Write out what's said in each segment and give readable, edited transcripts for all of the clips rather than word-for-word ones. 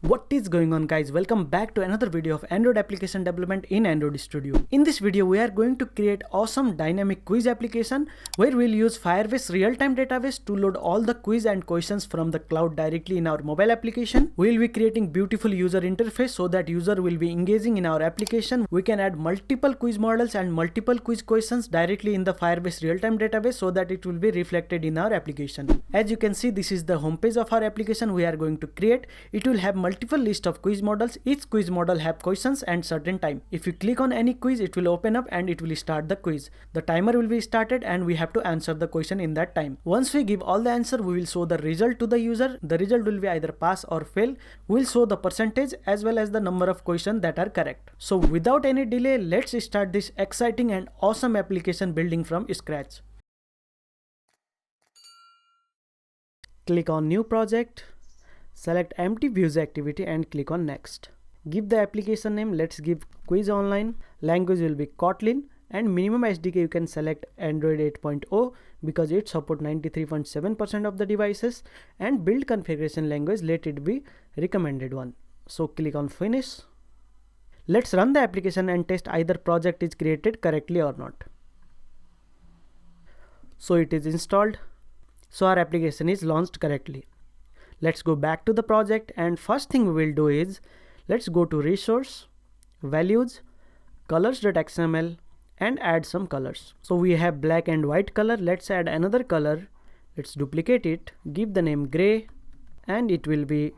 What is going on, guys? Welcome back to another video of Android application development in Android Studio. In this video we are going to create awesome dynamic quiz application where we'll use Firebase Realtime database to load all the quiz and questions from the cloud directly in our mobile application. We'll be creating beautiful user interface so that user will be engaging in our application. We can add multiple quiz models and multiple quiz questions directly in the Firebase Realtime database so that it will be reflected in our application. As you can see, this is the homepage of our application we are going to create. It will have multiple list of quiz models. Each quiz model have questions and certain time. If you click on any quiz, it will open up and it will start the quiz. The timer will be started and we have to answer the question in that time. Once we give all the answer, we will show the result to the user. The result will be either pass or fail. We will show the percentage as well as the number of questions that are correct. So without any delay, let's start this exciting and awesome application building from scratch. Click on new project. Select empty views activity and click on next. Give the application name, let's give quiz online. Language will be Kotlin and minimum SDK you can select Android 8.0 because it supports 93.7% of the devices, and build configuration language, let it be recommended one. So click on finish. Let's run the application and test either project is created correctly or not. So it is installed. So our application is launched correctly. Let's go back to the project, and first thing we will do is let's go to resource, values, colors.xml and add some colors. So we have black and white color. Let's add another color. Let's duplicate it, give the name gray, and it will be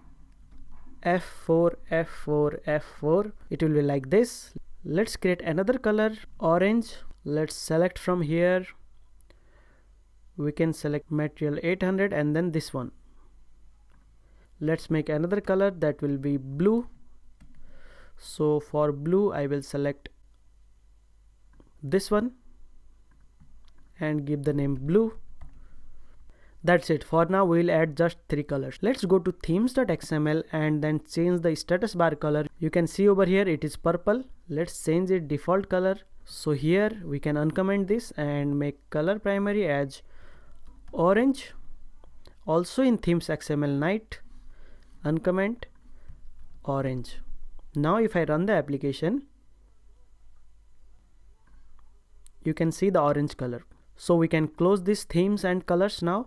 F4, F4, F4. It will be like this. Let's create another color, orange. Let's select from here. We can select material 800 and then this one. Let's make another color that will be blue. So for blue I will select this one and give the name blue. That's it. For now we will add just 3 colors. Let's go to themes.xml and then change the status bar color. You can see over here it is purple. Let's change it default color. So here we can uncomment this and make color primary as orange. Also in themes.xml night, uncomment orange. Now if I run the application, you can see the orange color. So we can close these themes and colors now.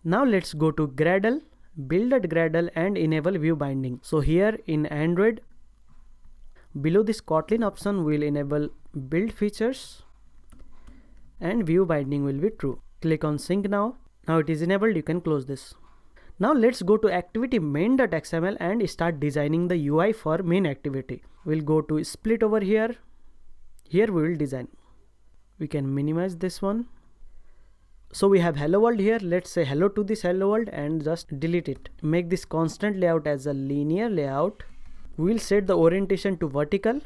Now let's go to Gradle, build at Gradle and enable view binding. So here in Android, below this Kotlin option we will enable build features and view binding will be true. Click on sync now. Now it is enabled, you can close this. Now let's go to activity main.xml and start designing the UI for main activity. We'll go to split over here. Here we will design. We can minimize this one. So we have hello world here. Let's say hello to this hello world and just delete it. Make this constant layout as a linear layout. We'll set the orientation to vertical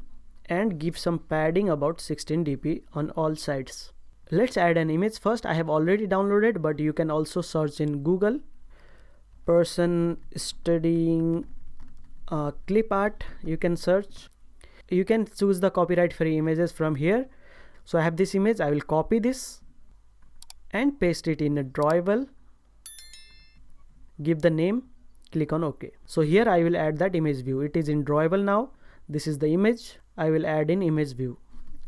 and give some padding about 16 dp on all sides. Let's add an image first. I have already downloaded, but you can also search in Google. Person studying clip art, you can search. You can choose the copyright free images from here. So I have this image. I will copy this and paste it in a drawable. Give the name, click on OK. So here I will add that image view. It is in drawable now. This is the image. I will add in image view.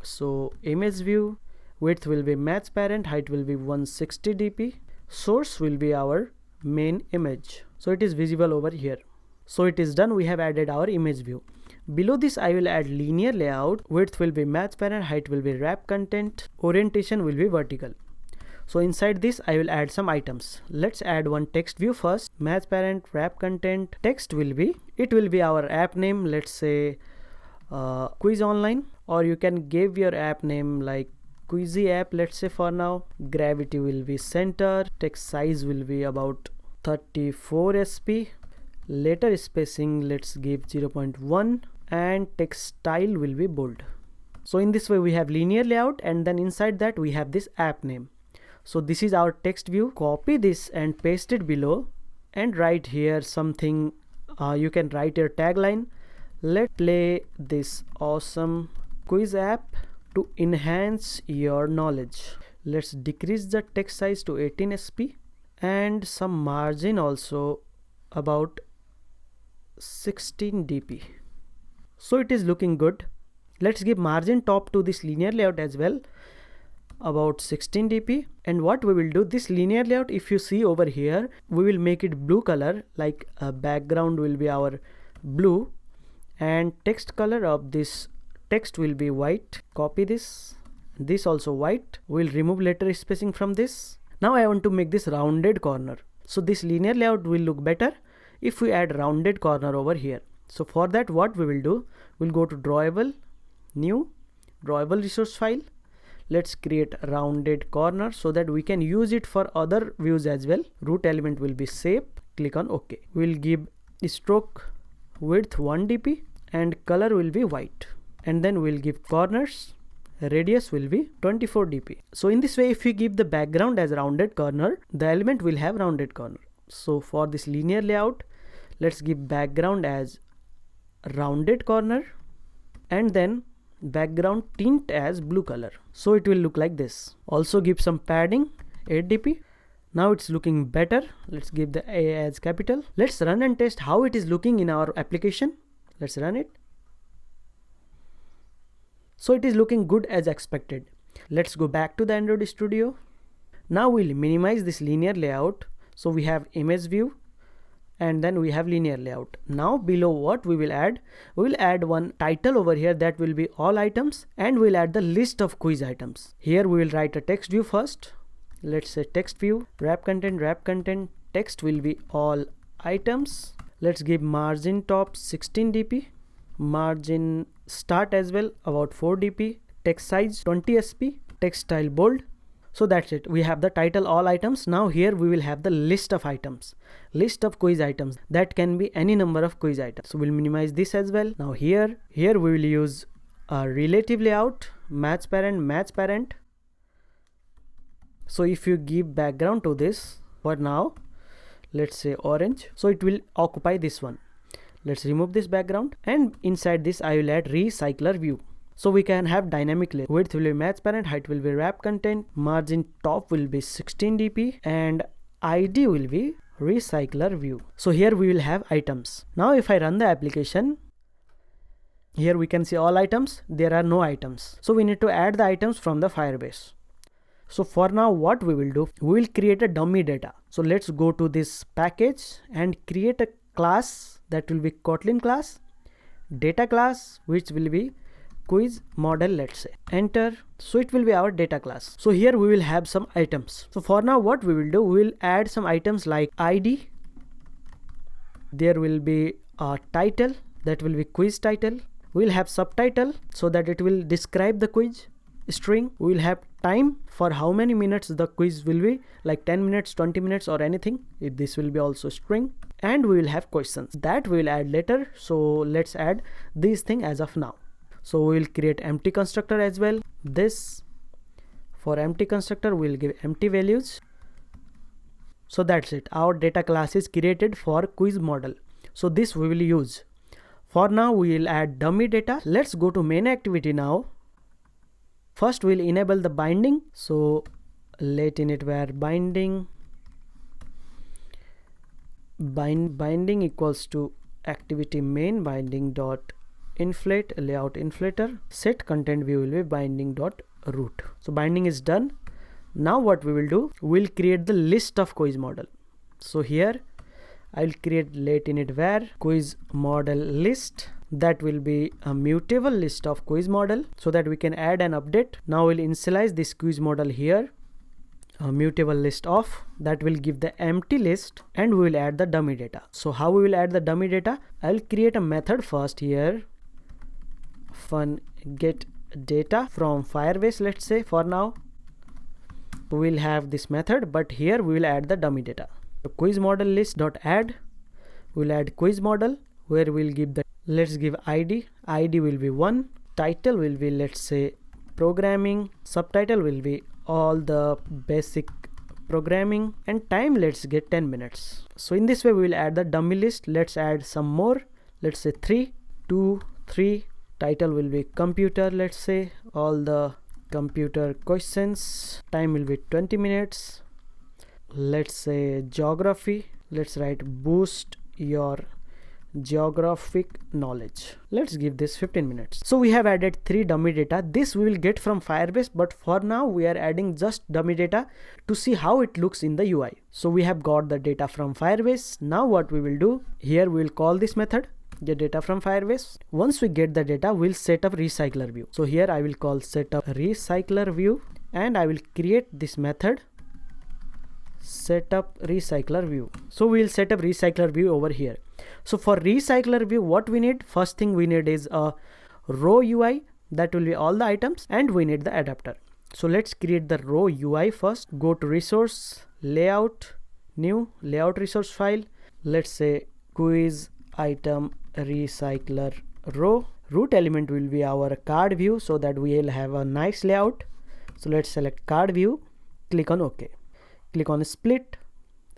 So image view, width will be match parent, height will be 160 dp, source will be our main image. So it is visible over here. So it is done. We have added our image view. Below this I will add linear layout. Width will be match parent, height will be wrap content, orientation will be vertical. So inside this I will add some items. Let's add one text view first. Match parent, wrap content, text will be, it will be our app name. Let's say quiz online, or you can give your app name like Quizzy app, let's say for now. Gravity will be center. Text size will be about 34 sp. Letter spacing, let's give 0.1, and text style will be bold. So in this way we have linear layout, and then inside that we have this app name. So this is our text view. Copy this and paste it below and write here something. You can write your tagline. Let's play this awesome quiz app to enhance your knowledge. Let's decrease the text size to 18 sp and some margin also about 16 dp. So it is looking good. Let's give margin top to this linear layout as well, about 16 dp. And what we will do, this linear layout, if you see over here, we will make it blue color, like a background will be our blue, and text color of this text will be white. Copy this also white. We'll remove letter spacing from this. Now I want to make this rounded corner, so this linear layout will look better if we add rounded corner over here. So for that, what we will do, we'll go to drawable, new, drawable resource file. Let's create a rounded corner so that we can use it for other views as well. Root element will be shape. Click on OK. We'll give stroke width 1 dp and color will be white. And then we'll give corners. Radius will be 24 dp. So in this way, if we give the background as rounded corner, the element will have rounded corner. So for this linear layout, let's give background as rounded corner and then background tint as blue color. So it will look like this. Also give some padding 8 dp. Now it's looking better. Let's give the A as capital. Let's run and test how it is looking in our application. Let's run it. So it is looking good as expected. Let's go back to the Android Studio. Now we'll minimize this linear layout. So we have image view and then we have linear layout. Now below, what we will add one title over here that will be all items, and we'll add the list of quiz items. Here we will write a text view first. Let's say text view, wrap content, text will be all items. Let's give margin top 16 dp, margin start as well about 4 dp, text size 20 sp, text style bold. So that's it. We have the title all items. Now here we will have the list of items, list of quiz items. That can be any number of quiz items. So we'll minimize this as well. Now here we will use a relative layout, match parent. So if you give background to this, for now, let's say orange. So it will occupy this one. Let's remove this background, and inside this I will add recycler view. So we can have dynamic layout. Width will be match parent, height will be wrap content, margin top will be 16 dp, and ID will be recycler view. So here we will have items. Now if I run the application, here we can see all items. There are no items. So we need to add the items from the Firebase. So for now, what we will do, we will create a dummy data. So let's go to this package and create a class that will be Kotlin class, data class, which will be quiz model. Let's say enter. So it will be our data class. So here we will have some items. So for now, what we will do, we will add some items like ID. There will be a title, that will be quiz title. We will have subtitle so that it will describe the quiz. String, we will have time for how many minutes the quiz will be, like 10 minutes, 20 minutes or anything. This will be also string. And we will have questions that we will add later. So let's add these things as of now. So we will create empty constructor as well. This, for empty constructor, we will give empty values. So that's it. Our data class is created for quiz model. So this we will use. For now, we will add dummy data. Let's go to main activity now. First we'll enable the binding. So let init where binding equals to activity main binding dot inflate layout inflator. Set content view will be binding dot root. So binding is done. Now what we will do, we'll create the list of quiz model. So here I'll create let init where quiz model list. That will be a mutable list of quiz model so that we can add and update. Now we'll initialize this quiz model here, a mutable list of, that will give the empty list, and we will add the dummy data. So how we will add the dummy data? I'll create a method first here, fun get data from Firebase. Let's say for now we'll have this method, but here we will add the dummy data. So quiz model list dot add, we'll add quiz model where we'll give the, let's give ID will be 1, title will be, let's say, programming, subtitle will be all the basic programming, and time let's get 10 minutes. So in this way we will add the dummy list. Let's add some more, let's say 3, 2, 3, title will be computer, let's say all the computer questions, time will be 20 minutes. Let's say geography, let's write boost your geographic knowledge. Let's give this 15 minutes. So we have added 3 dummy data. This we will get from Firebase, but for now we are adding just dummy data to see how it looks in the UI. So we have got the data from Firebase. Now what we will do, here we will call this method get data from Firebase. Once we get the data, we'll set up recycler view. So here I will call setup recycler view, and I will create this method setup recycler view. So we'll set up recycler view over here. So for recycler view, what we need, first thing we need is a row UI that will be all the items, and we need the adapter. So let's create the row UI first. Go to resource, layout, new layout resource file. Let's say quiz item recycler row. Root element will be our card view so that we'll have a nice layout. So let's select card view, click on OK. Click on split,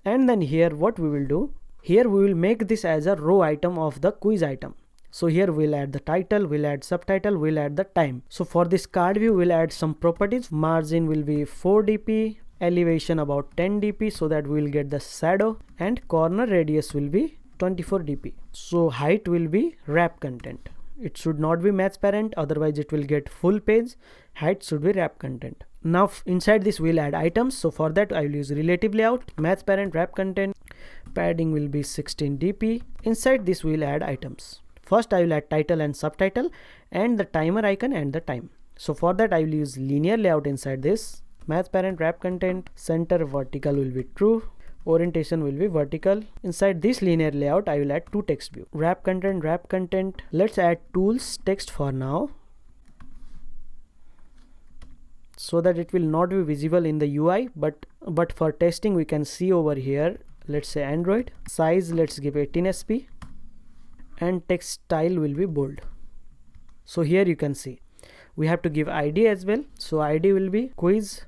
and then here what we will do, here we will make this as a row item of the quiz item. So here we'll add the title, we'll add subtitle, we'll add the time. So for this card view, we'll add some properties. Margin will be 4 dp, elevation about 10 dp so that we'll get the shadow, and corner radius will be 24 dp. So height will be wrap content. It should not be match parent, otherwise it will get full page. Height should be wrap content. Now inside this we'll add items. So for that I will use relative layout, match parent, wrap content. Padding will be 16 dp. Inside this we'll add items. First I will add title and subtitle and the timer icon and the time. So for that I will use linear layout inside this. Match parent, wrap content, center vertical will be true, orientation will be vertical. Inside this linear layout I will add 2 text view. Wrap content. Let's add tools text for now, so that it will not be visible in the UI, but for testing we can see over here. Let's say Android. Size let's give 18 sp, and text style will be bold. So here you can see we have to give ID as well. So ID will be quiz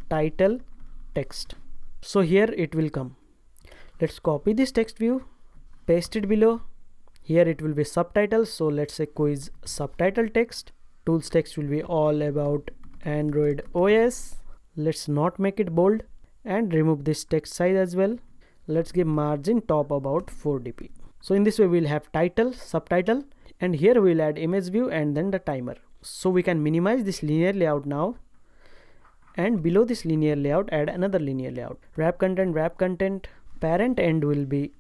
title text. So here it will come. Let's copy this text view, paste it below. Here it will be subtitle. So let's say quiz subtitle text. Tools text will be all about Android OS. Let's not make it bold, and remove this text size as well. Let's give margin top about 4 dp. So in this way we'll have title, subtitle, and here we'll add image view and then the timer. So we can minimize this linear layout now, and below this linear layout add another linear layout. Wrap content, parent end will be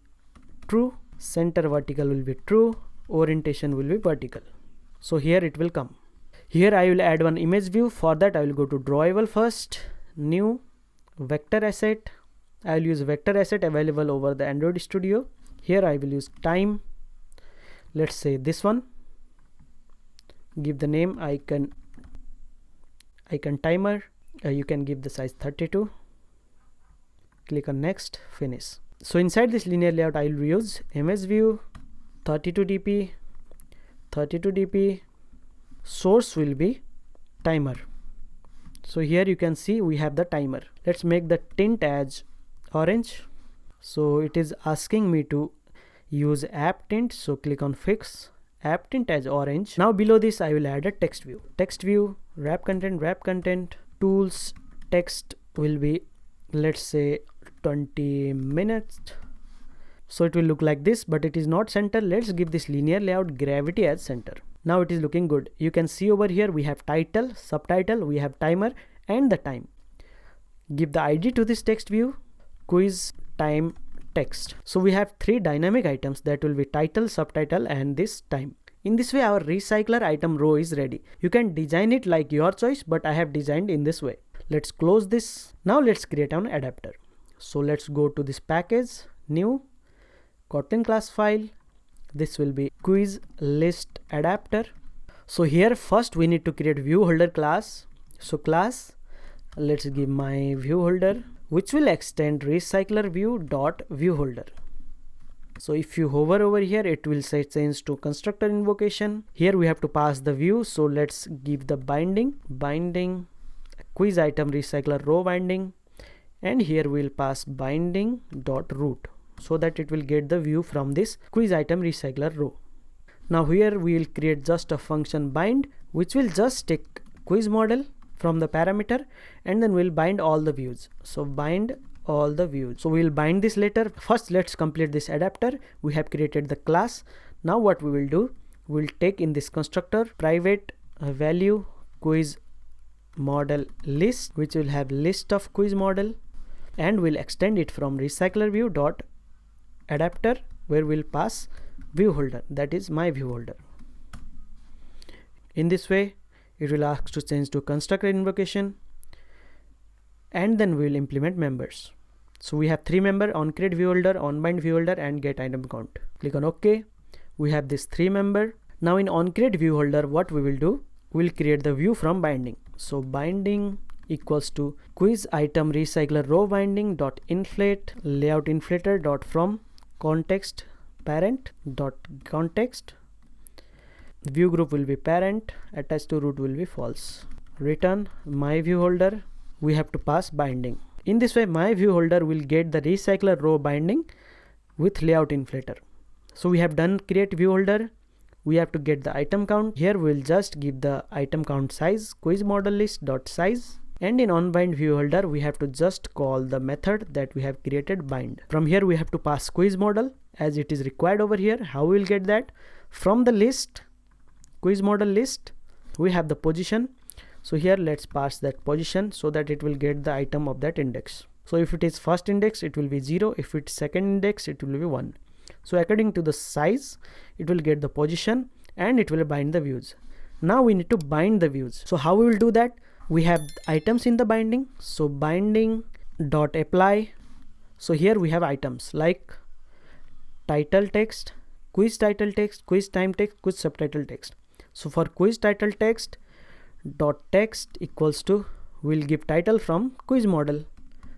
true, center vertical will be true, orientation will be vertical. So here it will come. Here I will add one image view. For that I will go to drawable first, new vector asset. I will use vector asset available over the Android Studio. Here I will use time. Let's say this one. Give the name icon timer. You can give the size 32. Click on next, finish. So inside this linear layout I will use image view, 32 dp. Source will be timer. So here you can see we have the timer. Let's make the tint as orange. So it is asking me to use app tint. So click on fix, app tint as orange. Now below this I will add a text view, wrap content, tools text will be, let's say 20 minutes. So it will look like this, but it is not center. Let's give this linear layout gravity as center. Now it is looking good. You can see over here we have title, subtitle, we have timer and the time. Give the ID to this text view, quiz time text. So we have 3 dynamic items that will be title, subtitle and this time. In this way our recycler item row is ready. You can design it like your choice, but I have designed in this way. Let's close this. Now let's create an adapter. So let's go to this package, new Kotlin class file. This will be quiz list adapter. So here first we need to create view holder class. So class, let's give my view holder, which will extend recycler view dot view holder. So if you hover over here, it will say change to constructor invocation. Here we have to pass the view. So let's give the binding quiz item recycler row binding, and here we'll pass binding dot root, so that it will get the view from this quiz item recycler row. Now here we will create just a function bind, which will just take quiz model from the parameter, and then we'll bind all the views. So bind all the views. So we'll bind this later. First let's complete this adapter. We have created the class. Now what we will do, we'll take in this constructor private value quiz model list, which will have list of quiz model, and we'll extend it from recycler view dot adapter, where we'll pass view holder, that is my view holder. In this way it will ask to change to constructor invocation, and then we'll implement members. So we have 3 member: on create view holder, on bind view holder, and get item count. Click on OK. We have this 3 member. Now in on create view holder, what we will do, we'll create the view from binding. So binding equals to quiz item recycler row binding dot inflate layout inflator dot from context parent dot context. View group will be parent, attached to root will be false. Return my view holder. We have to pass binding. In this way my view holder will get the recycler row binding with layout inflator. So we have done create view holder. We have to get the item count. Here we'll just give the item count size quiz model list dot size, and in onBind view holder we have to just call the method that we have created bind. From here we have to pass quiz model as it is required over here. How we'll get that? From the list quiz model list we have the position. So here let's pass that position so that it will get the item of that index. So if it is first index it will be 0, if it's second index it will be 1. So according to the size it will get the position and it will bind the views. Now we need to bind the views. So how we will do that? We have items in the binding. So binding dot apply. So here we have items like title text, quiz title text, quiz time text, quiz subtitle text. So for quiz title text dot text equals to, we'll give title from quiz model.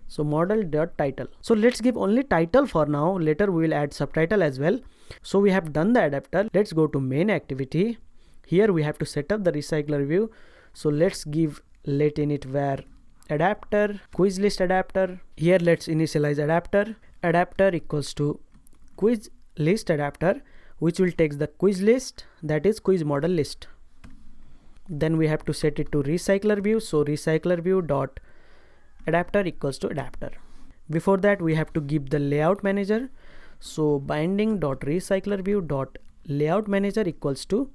So model dot title. So let's give only title for now. Later we will add subtitle as well. So we have done the adapter. Let's go to main activity. Here we have to set up the recycler view. So let's give let init var adapter quiz list adapter. Here let's initialize adapter. Adapter equals to quiz list adapter, which will take the quiz list, that is quiz model list. Then we have to set it to recycler view. So recycler view dot adapter equals to adapter. Before that we have to give the layout manager. So binding dot recycler view dot layout manager equals to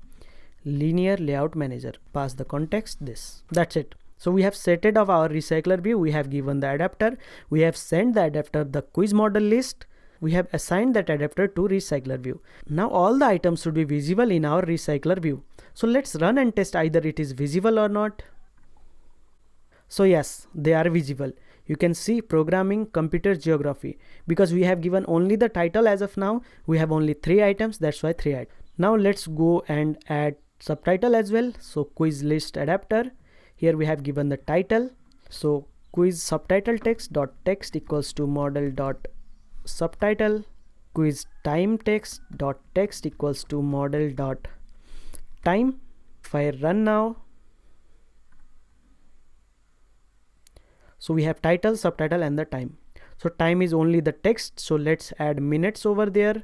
linear layout manager. Pass the context this. That's it. So we have set it of our recycler view. We have given the adapter. We have sent the adapter the quiz model list. We have assigned that adapter to recycler view. Now all the items should be visible in our recycler view. So let's run and test either it is visible or not. So yes, they are visible. You can see programming, computer geography, because we have given only the title as of now. We have only 3 items, that's why 3 items. Now let's go and add subtitle as well. So quiz list adapter. Here we have given the title. So quiz subtitle text dot text equals to model dot subtitle. Quiz time text dot text equals to model dot time. If I run now, so we have title, subtitle and the time. So time is only the text, so let's add minutes over there.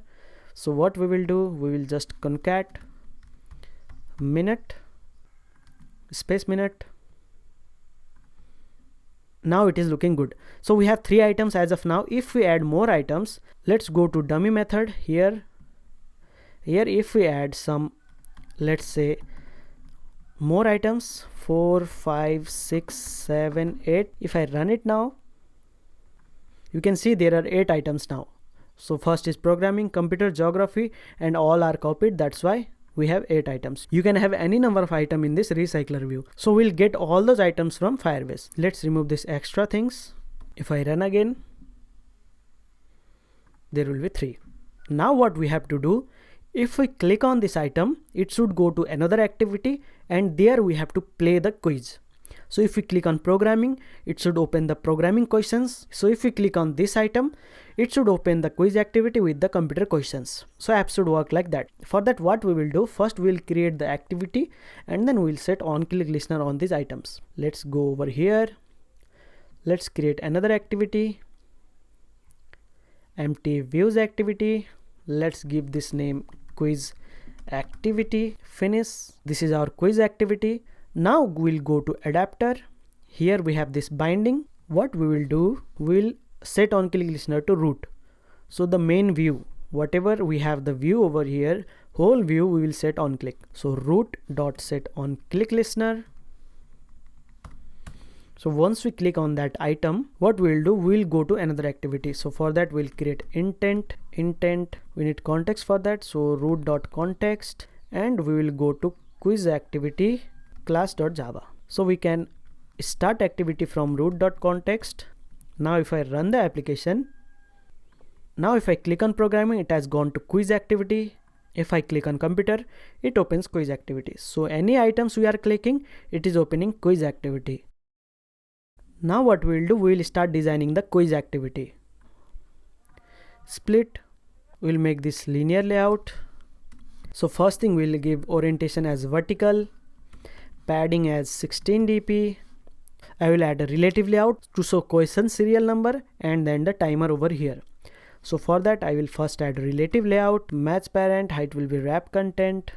So what we will do, we will just concat minute space minute. Now it is looking good. So we have 3 items as of now. If we add more items, let's go to dummy method here. If we add some, let's say more items, 4, 5, 6, 7, 8. If I run it now, you can see there are 8 items now. So first is programming, computer geography, and all are copied. That's why we have 8 items. You can have any number of items in this recycler view. So we'll get all those items from Firebase. Let's remove this extra things. If I run again, there will be 3. Now what we have to do, if we click on this item, it should go to another activity, and there we have to play the quiz. So if we click on programming, it should open the programming questions. So if we click on this item, it should open the quiz activity with the computer questions. So app should work like that. For that, what we will do, first we will create the activity and then we will set on click listener on these items. Let's go over here. Let's create another activity, empty views activity. Let's give this name quiz activity. Finish. This is our quiz activity. Now we'll go to adapter. Here we have this binding. What we will do, we'll set on click listener to root. So the main view, whatever we have the view over here, whole view we will set on click. So root dot set on click listener. So once we click on that item, what we'll do, we'll go to another activity. So for that we'll create intent. We need context for that. So root dot context, and we will go to quiz activity class.java. So we can start activity from root dot context. Now if I run the application, now if I click on programming, it has gone to quiz activity. If I click on computer, it opens quiz activity. So any items we are clicking, it is opening quiz activity. Now what we'll do, we'll start designing the quiz activity. Split, we'll make this linear layout. So first thing, we'll give orientation as vertical, padding as 16 dp. I will add a relative layout to show question serial number and then the timer over here. So for that I will first add relative layout, match parent, height will be wrap content.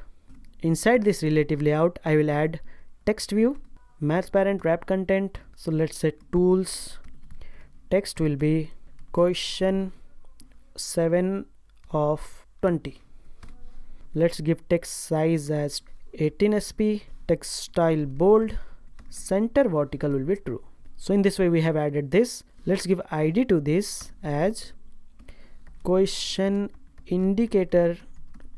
Inside this relative layout I will add text view, match parent, wrap content. So let's say tools, text will be question 7 of 20. Let's give text size as 18 sp, text style bold, center vertical will be true. So in this way we have added this. Let's give ID to this as question indicator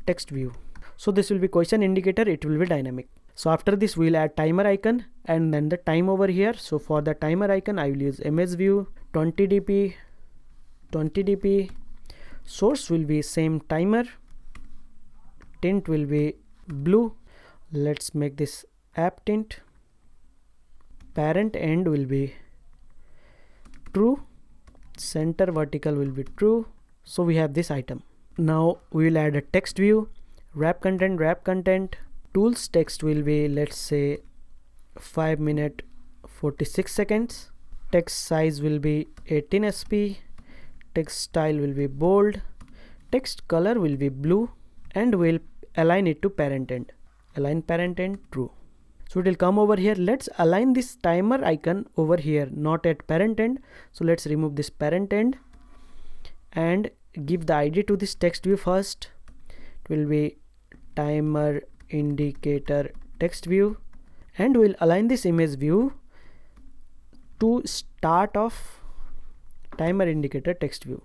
text view. So this will be question indicator, it will be dynamic. So after this we'll add timer icon and then the time over here. So for the timer icon I will use image view, 20 dp, source will be same timer, tint will be blue. Let's make this app tint, parent end will be true, center vertical will be true. So we have this item. Now we will add a text view, wrap content, tools text will be, let's say 5 minutes 46 seconds, text size will be 18 sp, text style will be bold, text color will be blue, and we'll align it to parent end, align parent end true. So it will come over here. Let's align this timer icon over here, not at parent end. So let's remove this parent end and give the ID to this text view first. It will be timer indicator text view, and we'll align this image view to start of timer indicator text view.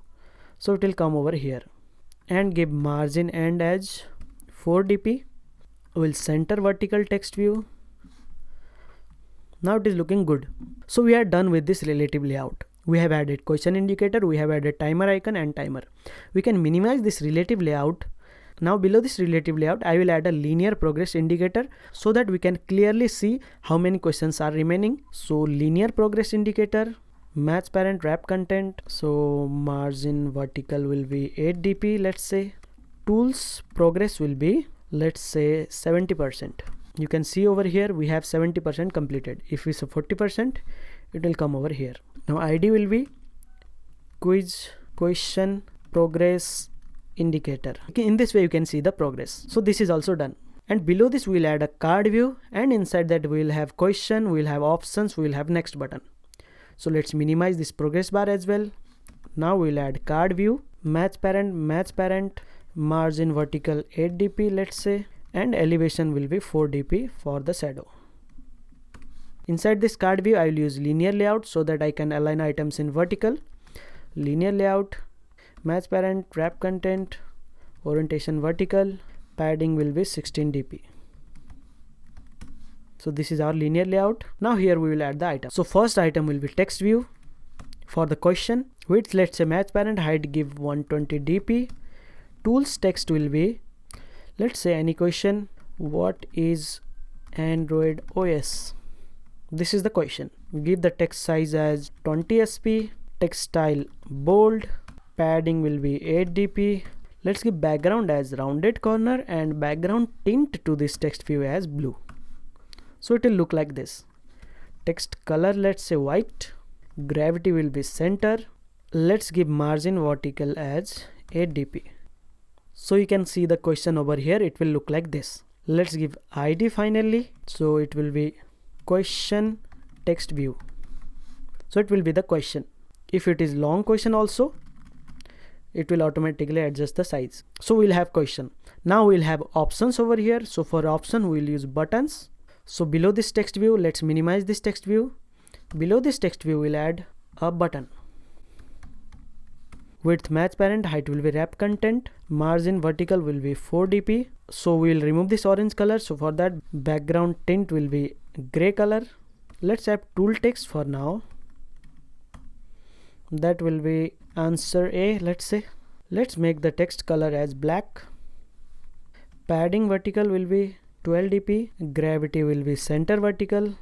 So it will come over here and give margin and edge 4 dp. We'll center vertical text view. Now it is looking good. So we are done with this relative layout. We have added question indicator, we have added timer icon and timer. We can minimize this relative layout. Now below this relative layout I will add a linear progress indicator so that we can clearly see how many questions are remaining. So linear progress indicator, match parent, wrap content. So margin vertical will be 8 dp, let's say. Tools progress will be, let's say 70%. You can see over here we have 70% completed. If we say 40%, it will come over here. Now ID will be quiz question progress indicator. Okay, in this way you can see the progress. So this is also done. And below this we'll add a card view, and inside that we'll have question, we'll have options, we'll have next button. So let's minimize this progress bar as well. Now we'll add card view, match parent, margin vertical 8 dp, let's say, and elevation will be 4 dp for the shadow. Inside this card view I will use linear layout so that I can align items in vertical. Linear layout, match parent, wrap content, orientation vertical, padding will be 16 dp. So this is our linear layout. Now here we will add the item. So first item will be text view. For the question, width, let's say match parent, height give 120 dp. Tools text will be, let's say any question, what is Android OS? This is the question. Give the text size as 20 sp, text style bold, padding will be 8 dp. Let's give background as rounded corner and background tint to this text view as blue. So it will look like this. Text color, let's say white, gravity will be center. Let's give margin vertical as 8 dp. So you can see the question over here, it will look like this. Let's give ID finally. So it will be question text view. So it will be the question. If it is long question also, it will automatically adjust the size. So we'll have question. Now we'll have options over here. So for option we'll use buttons. So below this text view, let's minimize this text view. Below this text view we'll add a button. Width match parent, height will be wrap content, margin vertical will be 4 dp. So we'll remove this orange color. So for that, background tint will be gray color. Let's add tool text for now. That will be answer A, let's say. Let's make the text color as black. Padding vertical will be 12 dp. Gravity will be center vertical.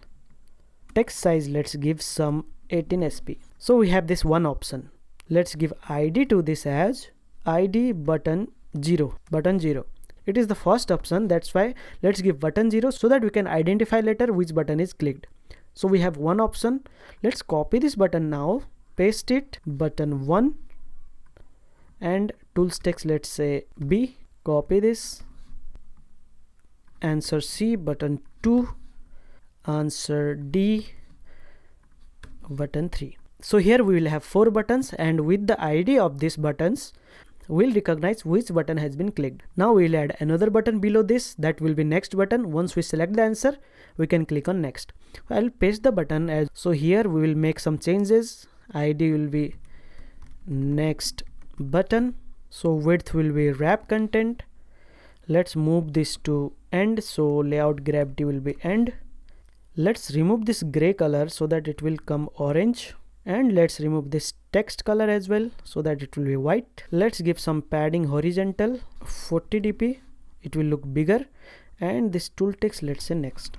Text size, let's give some 18 sp. So we have this one option. Let's give ID to this as ID button 0. Button 0. It is the first option, that's why let's give button 0 so that we can identify later which button is clicked. So we have one option. Let's copy this button now, paste it, button 1, and tools text, let's say B. Copy this. Answer C, button 2. Answer D, button 3. So here we will have 4 buttons, and with the ID of these buttons we'll recognize which button has been clicked. Now we'll add another button below this, that will be next button. Once we select the answer, we can click on next. I'll paste the button as, so here we will make some changes. ID will be next button. So width will be wrap content. Let's move this to end, so layout gravity will be end. Let's remove this gray color so that it will come orange, and let's remove this text color as well so that it will be white. Let's give some padding horizontal 40 dp. It will look bigger, and this tool text, let's say next,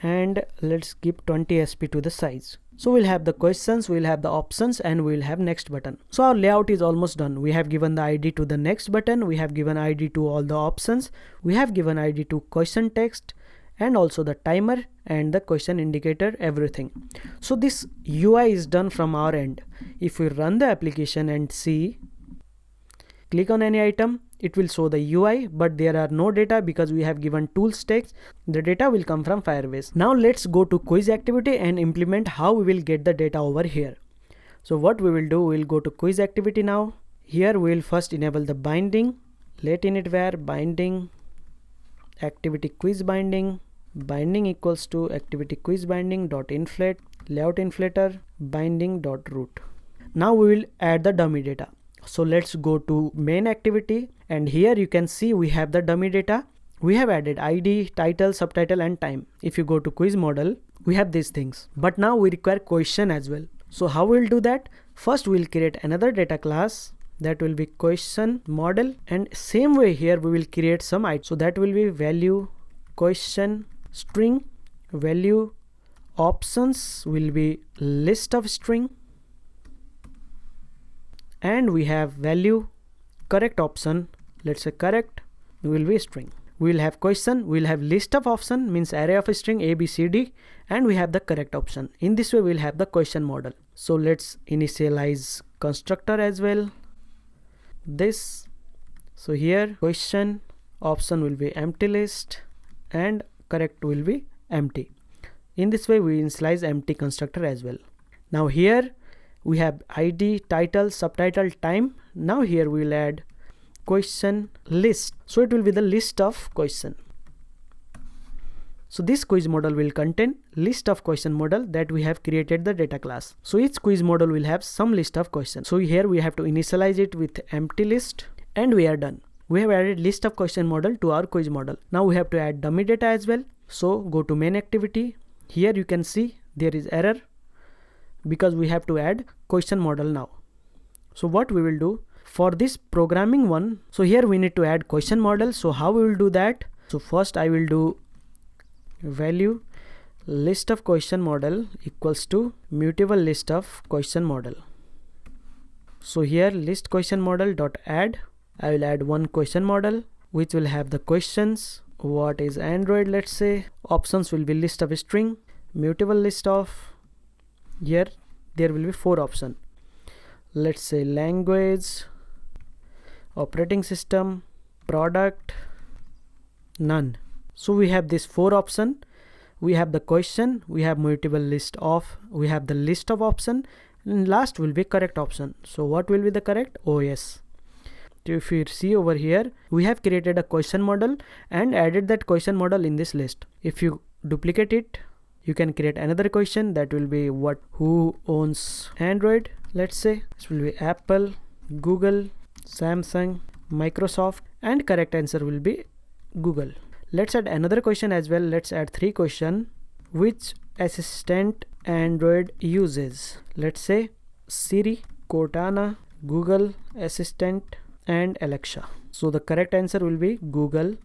and let's give 20 sp to the size. So we'll have the questions, we'll have the options, and we'll have next button. So our layout is almost done. We have given the ID to the next button, we have given ID to all the options, we have given ID to question text, and also the timer and the question indicator, everything. So this UI is done from our end. If we run the application and see, click on any item, it will show the UI, but there are no data because we have given tools text. The data will come from Firebase. Now let's go to quiz activity and implement how we will get the data over here. So what we will do, we'll go to quiz activity now. Here we will first enable the binding. Let init var binding activity quiz binding. Binding equals to activity quiz binding dot inflate layout inflator binding dot root. Now we will add the dummy data. So let's go to main activity, and here you can see we have the dummy data. We have added ID, title, subtitle, and time. If you go to quiz model, we have these things, but now we require question as well. So how we'll do that? First we'll create another data class that will be question model, and same way here we will create some ID. So that will be value question string, value options will be list of string, and we have value correct option, let's say correct will be string. We'll have question, we'll have list of option, means array of a string A, B, C, D, and we have the correct option. In this way we'll have the question model. So let's initialize constructor as well, this. So here question option will be empty list and correct will be empty. In this way we initialize empty constructor as well. Now here we have ID, title, subtitle, time. Now here we will add question list. So it will be the list of question. So this quiz model will contain list of question model that we have created the data class. So each quiz model will have some list of questions. So here we have to initialize it with empty list, and we are done. We have added list of question model to our quiz model. Now we have to add dummy data as well. So go to main activity. Here you can see there is error because we have to add question model now. So what we will do for this programming one, so here we need to add question model. So how we will do that? So first I will do value list of question model equals to mutable list of question model. So here list question model dot add, I will add one question model which will have the questions. What is Android, let's say. Options will be list of string, mutable list of, here there will be 4 options. Let's say language, operating system, product, none. So we have this 4 options. We have the question, we have mutable list of, we have the list of option, and last will be correct option. So what will be the correct? OS. If you see over here, we have created a question model and added that question model in this list. If you duplicate it, you can create another question that will be who owns Android. Let's say this will be Apple, Google, Samsung, Microsoft, and correct answer will be Google. Let's add another question as well. Let's add 3 questions. Which assistant Android uses? Let's say Siri, Cortana, Google Assistant, and Alexa. So the correct answer will be Google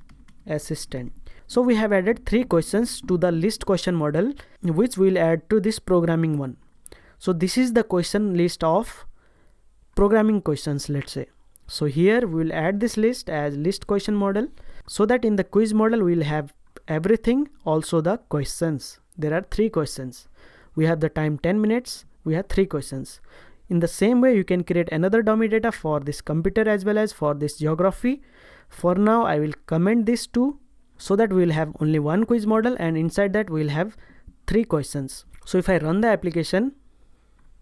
Assistant. So we have added 3 questions to the list question model, which we'll add to this programming one. So this is the question list of programming questions, let's say. So here we will add this list as list question model, so that in the quiz model we'll have everything, also the questions. There are 3 questions. We have the time 10 minutes. We have 3 questions. In the same way, you can create another dummy data for this computer as well as for this geography. For now, I will comment these 2 so that we will have only one quiz model, and inside that we will have 3 questions. So if I run the application,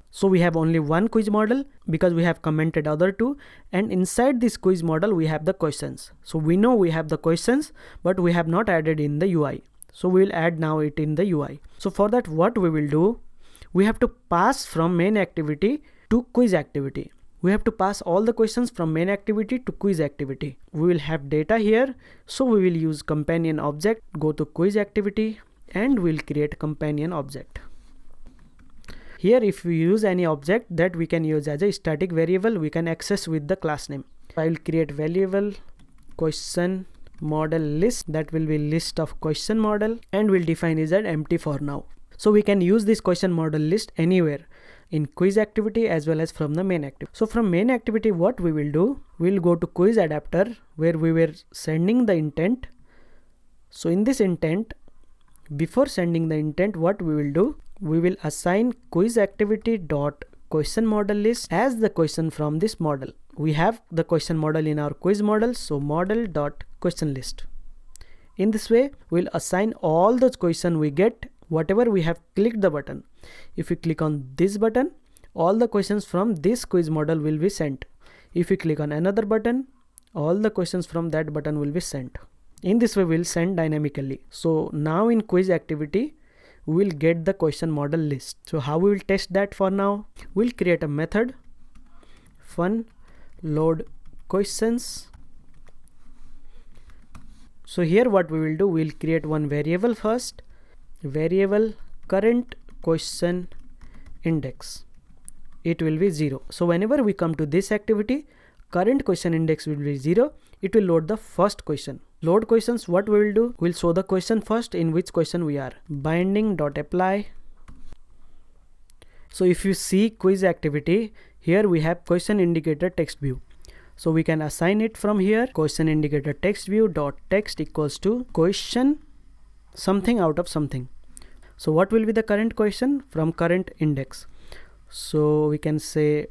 so we have only one quiz model because we have commented other 2, and inside this quiz model we have the questions. So we know we have the questions, but we have not added in the UI. So we will add now it in the UI. So for that, what we will do, we have to pass from main activity to quiz activity. We have to pass all the questions from main activity to quiz activity. We will have data here, so we will use companion object, go to quiz activity, and we'll create companion object. Here if we use any object that we can use as a static variable, we can access with the class name. I will create variable question model list, that will be list of question model, and we'll define is as empty for now. So we can use this question model list anywhere in quiz activity as well as from the main activity. So from main activity, what we will do, we'll go to quiz adapter where we were sending the intent. So in this intent, before sending the intent, what we will do, we will assign quiz activity dot question model list as the question from this model. We have the question model in our quiz model, so model dot question list. In this way, we'll assign all those questions we get, whatever we have clicked the button. If you click on this button, all the questions from this quiz model will be sent. If you click on another button, all the questions from that button will be sent. In this way, we'll send dynamically. So now in quiz activity, we will get the question model list. So how we will test that for now? We'll create a method fun load questions. So here what we will do, we'll create one variable first, variable current question index. It will be 0. So whenever we come to this activity, current question index will be 0. It will load the first question. Load questions, what we will do, we'll show the question first in which question we are. Binding dot apply. So if you see quiz activity, here we have question indicator text view. So we can assign it from here, question indicator text view dot text equals to question something out of something. So what will be the current question from current index? So we can say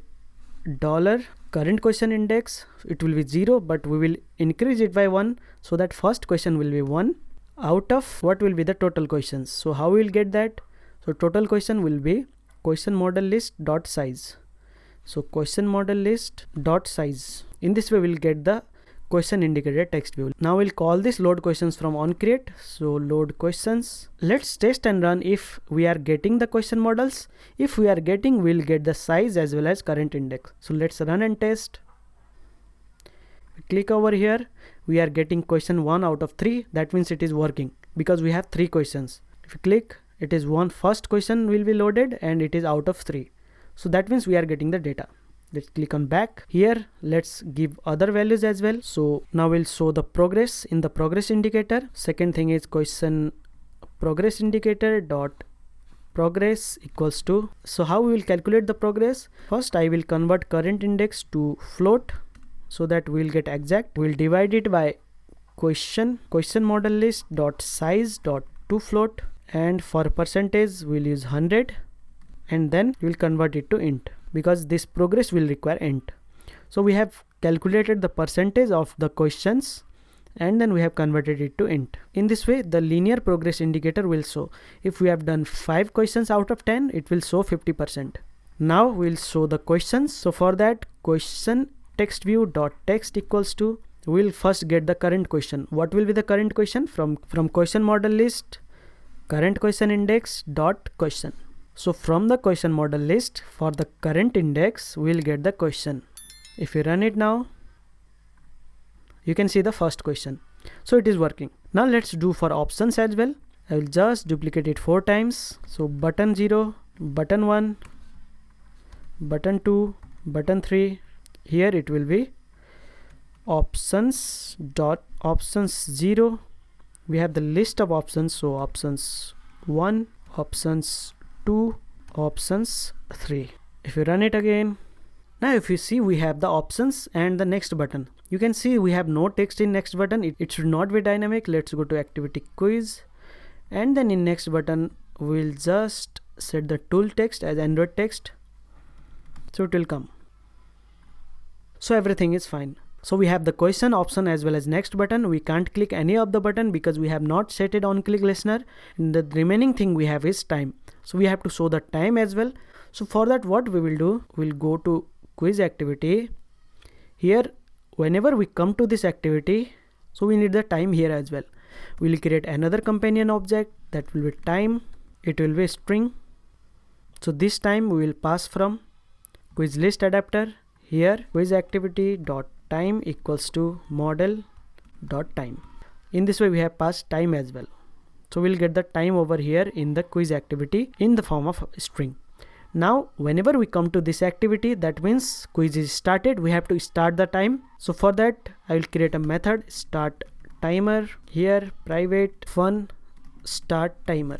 dollar current question index, it will be 0, but we will increase it by 1, so that first question will be 1 out of what will be the total questions. So how we will get that? So total question will be question model list dot size. So question model list dot size. In this way we'll get the question indicator text view. Now we'll call this load questions from onCreate. So load questions. Let's test and run if we are getting the question models. If we are getting, we'll get the size as well as current index. So let's run and test. Click over here. We are getting question 1 out of 3. That means it is working because we have 3 questions. If you click, it is first question will be loaded and it is out of 3. So that means we are getting the data. Let's click on back. Here let's give other values as well. So now we'll show the progress in the progress indicator. Second thing is question progress indicator dot progress equals to. So how we will calculate the progress? First I will convert current index to float so that we'll get exact. We'll divide it by question model list dot size dot to float, and for percentage we'll use 100, and then we'll convert it to int because this progress will require int. So we have calculated the percentage of the questions and then we have converted it to int. In this way the linear progress indicator will show. If we have done 5 questions out of 10, it will show 50%. Now we'll show the questions. So for that, question text view dot text equals to, we'll first get the current question. What will be the current question? From question model list, current question index dot question. So from the question model list, for the current index, we'll get the question. If you run it now, you can see the first question. So it is working. Now let's do for options as well. I will just duplicate it 4 times. So button 0, button 1, button 2, button 3. Here it will be options dot options 0. We have the list of options. So options 1, options 2, options 3. If you run it again, now if you see, we have the options and the next button. You can see we have no text in next button. It should not be dynamic. Let's go to activity quiz, and then in next button we'll just set the tool text as Android text, so it will come. So everything is fine. So we have the question option as well as next button. We can't click any of the button because we have not set it on click listener, and the remaining thing we have is time. So we have to show the time as well. So for that, what we will do, we'll go to quiz activity. Here, whenever we come to this activity, so we need the time here as well. We'll create another companion object that will be time. It will be a string. So this time we will pass from quiz list adapter. Here quiz activity dot time equals to model dot time. In this way we have passed time as well. So we'll get the time over here in the quiz activity in the form of string. Now whenever we come to this activity, that means quiz is started, we have to start the time. So for that, I will create a method start timer. Here private fun start timer.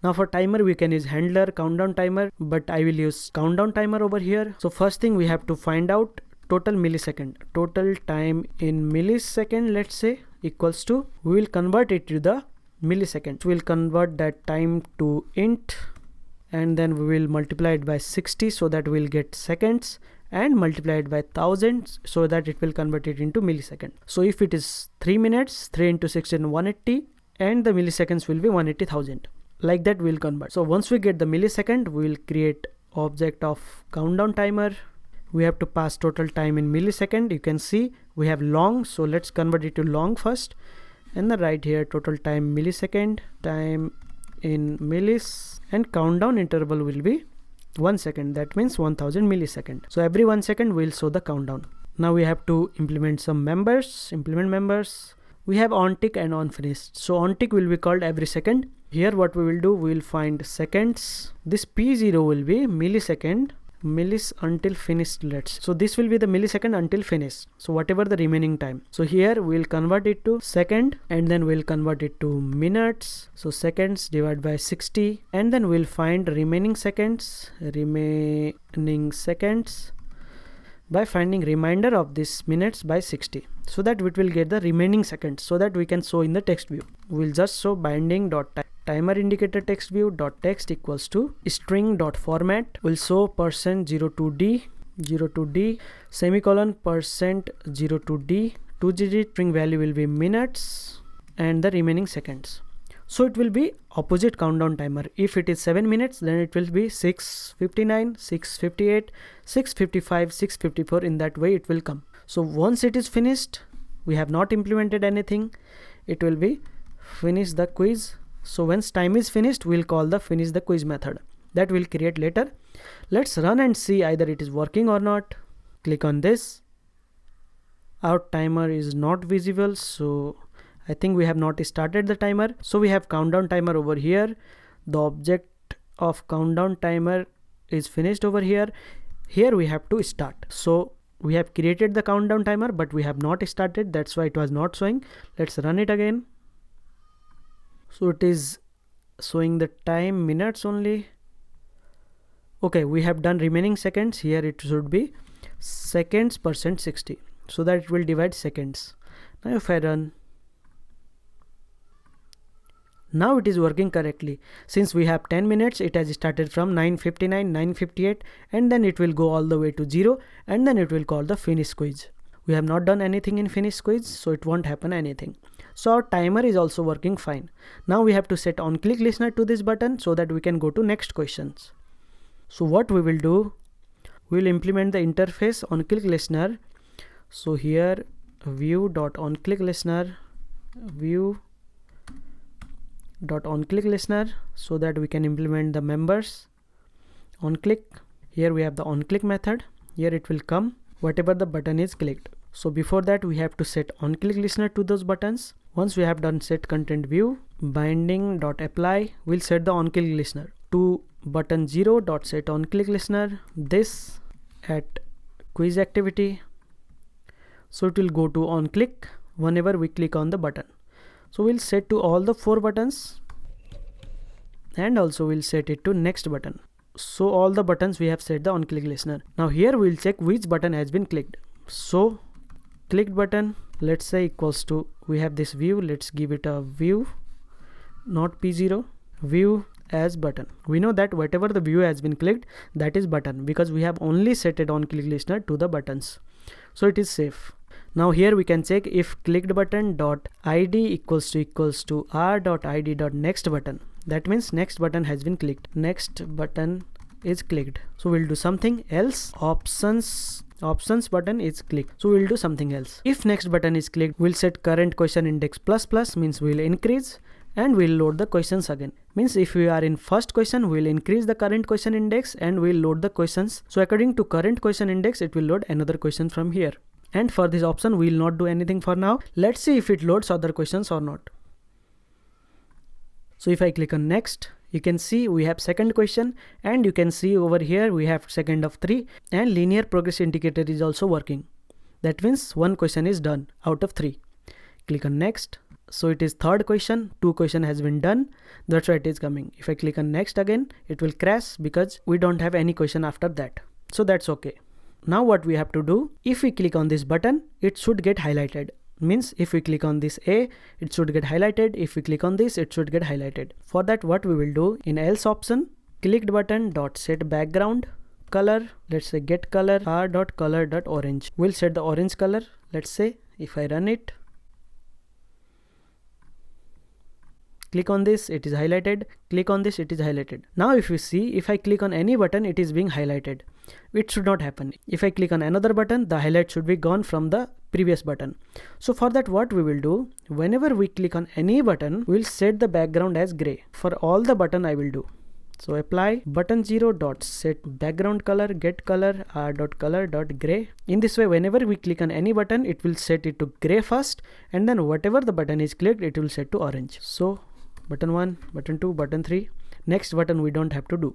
Now for timer we can use handler countdown timer, but I will use countdown timer over here. So first thing we have to find out total millisecond, total time in millisecond, let's say, equals to, we will convert it to the millisecond. We'll convert that time to int, and then we will multiply it by 60 so that we'll get seconds, and multiply it by 1000 so that it will convert it into millisecond. So if it is 3 minutes, 3 into 16, 180, and the milliseconds will be 180,000. Like that we'll convert. So once we get the millisecond, we will create object of countdown timer. We have to pass total time in millisecond. You can see we have long, so let's convert it to long first, and then right here total time millisecond, time in millis, and countdown interval will be 1 second. That means 1000 millisecond. So every 1 second we'll show the countdown. Now we have to implement some members. Implement members. We have on tick and on finished. So on tick will be called every second. Here what we will do, we will find seconds. This P0 will be millisecond, millis until finished, let's. So this will be the millisecond until finished. So whatever the remaining time. So here we'll convert it to second, and then we'll convert it to minutes. So seconds divided by 60, and then we'll find remaining seconds by finding remainder of this minutes by 60, so that we will get the remaining seconds, so that we can show in the text view. We'll just show binding dot timer indicator text view dot text equals to string dot format. We'll show %02d semicolon %02d 2digit string value will be minutes, and the remaining seconds. So it will be opposite countdown timer. If it is 7 minutes, then it will be 6:59, 6:58, 6:55, 6:54. In that way it will come. So once it is finished, we have not implemented anything, it will be finish the quiz. So once time is finished, we'll call the finish the quiz method. That we'll create later. Let's run and see either it is working or not. Click on this. Our timer is not visible, so I think we have not started the timer. So we have countdown timer over here. The object of countdown timer is finished over here. Here we have to start. So we have created the countdown timer, but we have not started. That's why it was not showing. Let's run it again. So it is showing the time minutes only. Okay, we have done remaining seconds. Here it should be seconds %60, so that it will divide seconds. Now if I run, now it is working correctly. Since we have 10 minutes, it has started from 9:59, 9:58, and then it will go all the way to 0, and then it will call the finish quiz. We have not done anything in finish quiz, so it won't happen anything. So our timer is also working fine. Now we have to set on click listener to this button so that we can go to next questions. So what we will do, we will implement the interface on click listener. So here view dot on click listener, view dot on click listener, so that we can implement the members on click. Here we have the on click method. Here it will come whatever the button is clicked. So before that we have to set on click listener to those buttons. Once we have done set content view, binding dot apply, we'll set the on click listener to button 0 dot set on click listener, this at quiz activity. So it will go to on click whenever we click on the button. So we'll set to all the 4 buttons, and also we'll set it to next button. So all the buttons we have set the on click listener. Now here we'll check which button has been clicked. So clicked button, let's say equals to, we have this view, let's give it a view, not p0, view as button. We know that whatever the view has been clicked, that is button, because we have only set it on click listener to the buttons. So it is safe. Now here we can check if clicked button dot id equals to r dot id dot next button. That means next button has been clicked. Next button is clicked. So we'll do something else. Options button is clicked. So we'll do something else. If next button is clicked, we'll set current question index plus, means we'll increase, and we'll load the questions again. Means if we are in first question, we'll increase the current question index and we'll load the questions. So according to current question index, it will load another question from here. And for this option, we'll not do anything for now. Let's see if it loads other questions or not. So if I click on next, you can see we have second question, and you can see over here we have second of 3, and linear progress indicator is also working. That means one question is done out of 3. Click on next. So it is third question, 2 question has been done. That's why it is coming. If I click on next again, it will crash because we don't have any question after that. So that's okay. Now what we have to do, if we click on this button, it should get highlighted. Means if we click on this A, it should get highlighted. If we click on this, it should get highlighted. For that, what we will do, in else option, clicked button dot set background color, let's say get color r dot color dot orange. We'll set the orange color. Let's say if I run it, click on this, it is highlighted. Click on this, it is highlighted. Now if you see, if I click on any button, it is being highlighted. It should not happen. If I click on another button, the highlight should be gone from the previous button. So for that, what we will do, whenever we click on any button, we'll set the background as gray. For all the button I will do. So apply button 0 dot set background color get color r dot color dot gray. In this way, whenever we click on any button, it will set it to gray first, and then whatever the button is clicked, it will set to orange. So button 1, button 2, button 3. Next button we don't have to do.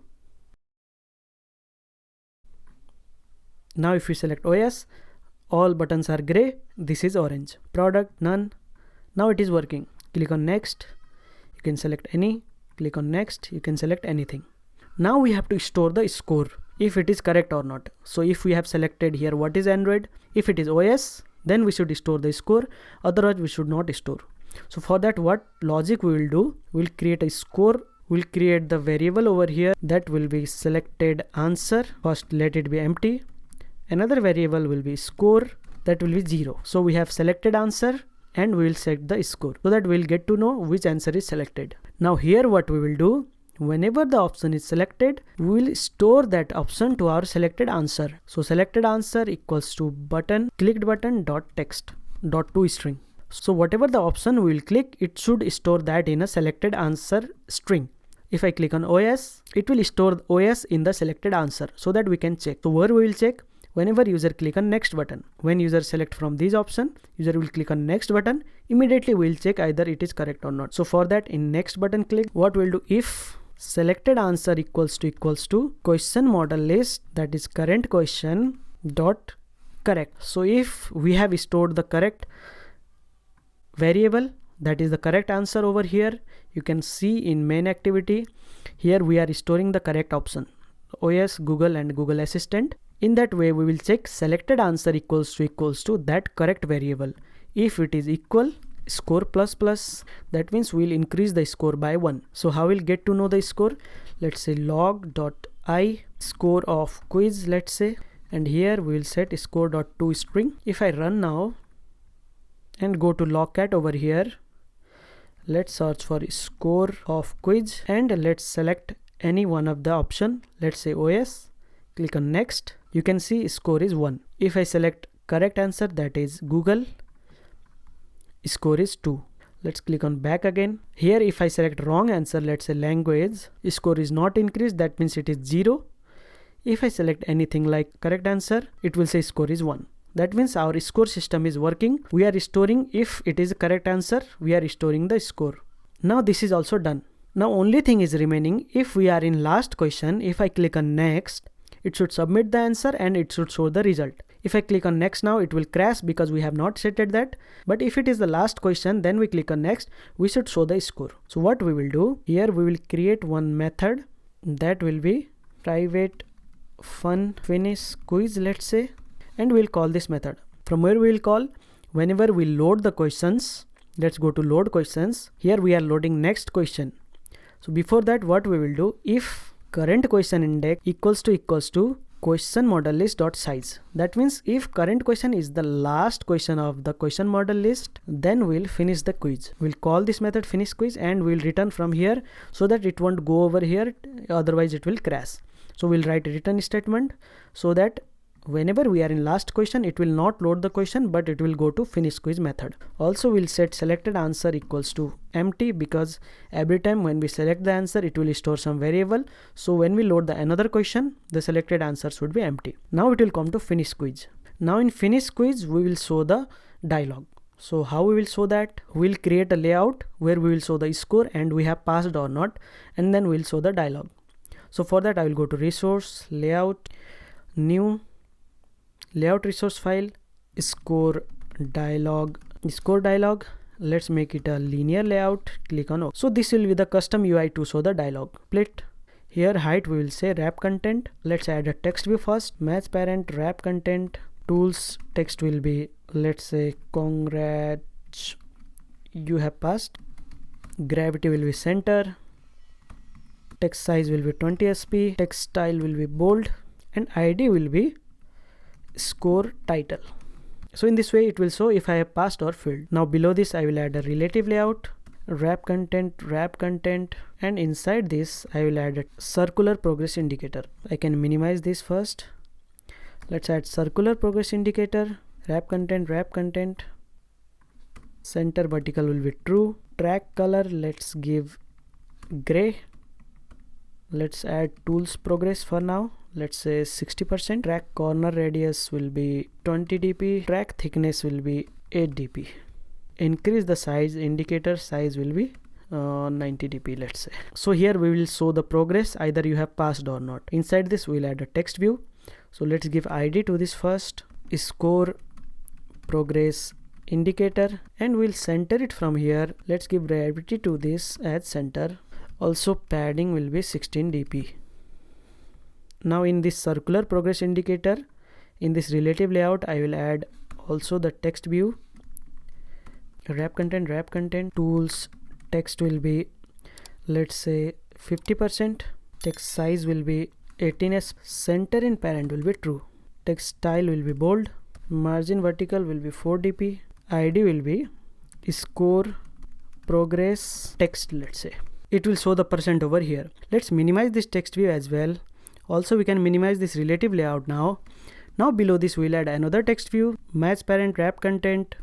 Now if we select OS, all buttons are gray, this is orange. Product, none. Now it is working. Click on next, you can select any. Click on next, you can select anything. Now we have to store the score, if it is correct or not. So if we have selected here what is Android, if it is OS, then we should store the score, otherwise we should not store. So for that, what logic we will do, we'll create a score. We'll create the variable over here that will be selected answer. First let it be empty. Another variable will be score, that will be 0. So we have selected answer and we will set the score, so that we'll get to know which answer is selected. Now here what we will do, whenever the option is selected, we will store that option to our selected answer. So selected answer equals to button clicked button dot text dot to string. So whatever the option we will click, it should store that in a selected answer string. If I click on OS, it will store OS in the selected answer, so that we can check. So where we will check, whenever user click on next button, when user select from this option, user will click on next button, immediately we will check either it is correct or not. So for that, in next button click, what we'll do, if selected answer equals to question model list, that is current question dot correct. So if we have stored the correct variable, that is the correct answer over here, you can see in main activity, here we are storing the correct option, OS, Google and Google Assistant. In that way, we will check selected answer equals to that correct variable. If it is equal, score plus, that means we'll increase the score by 1. So how we'll get to know the score? Let's say log.I score of quiz, let's say, and here we will set score.to string. If I run now and go to logcat over here, let's search for score of quiz and let's select any one of the option, let's say OS, click on next. You can see score is 1. If I select correct answer, that is Google, score is 2. Let's click on back again. Here if I select wrong answer, let's say language, score is not increased, that means it is 0. If I select anything like correct answer, it will say score is 1. That means our score system is working. We are storing, if it is a correct answer, we are storing the score. Now this is also done. Now only thing is remaining, if we are in last question, if I click on next, it should submit the answer and it should show the result. If I click on next now, it will crash because we have not set that. But if it is the last question, then we click on next, we should show the score. So what we will do, here we will create one method that will be private fun finish quiz, let's say, and we'll call this method. From where we will call, whenever we load the questions, let's go to load questions. Here we are loading next question. So before that, what we will do, if current question index equals to question model list dot size. That means if current question is the last question of the question model list, then we'll finish the quiz. We'll call this method finish quiz and we'll return from here so that it won't go over here, otherwise it will crash. So we'll write a return statement so that whenever we are in last question, it will not load the question, but it will go to finish quiz method. Also we'll set selected answer equals to empty, because every time when we select the answer, it will store some variable. So when we load the another question, the selected answer should be empty. Now it will come to finish quiz. Now in finish quiz, we will show the dialog. So how we will show that? We'll create a layout where we will show the score and we have passed or not, and then we'll show the dialog. So for that, I will go to resource, layout, new, layout resource file, score dialog. Let's make it a linear layout. Click on OK. So this will be the custom UI to show the dialog. Split. Here height we will say wrap content. Let's add a text view first. Match parent, wrap content. Tools text will be, let's say, congrats, you have passed. Gravity will be center. Text size will be 20 sp. Text style will be bold, and ID will be score title. So in this way it will show if I have passed or failed. Now below this I will add a relative layout, wrap content, and inside this I will add a circular progress indicator. I can minimize this first. Let's add circular progress indicator, wrap content, center vertical will be true, track color let's give gray. Let's add tools progress for now, let's say 60%. Track corner radius will be 20 dp, track thickness will be 8 dp. Increase the size, indicator size will be 90 dp, let's say. So here we will show the progress, either you have passed or not. Inside this we'll add a text view. So let's give ID to this first, score progress indicator, and we'll center it from here. Let's give gravity to this as center. Also padding will be 16 dp. Now in this circular progress indicator, in this relative layout, I will add also the text view, wrap content, tools text will be, let's say 50%, text size will be 18s, center in parent will be true, text style will be bold, margin vertical will be 4 dp, ID will be score progress text, let's say. It will show the percent over here. Let's minimize this text view as well. Also we can minimize this relative layout now. Now below this we'll add another text view, match parent, wrap content,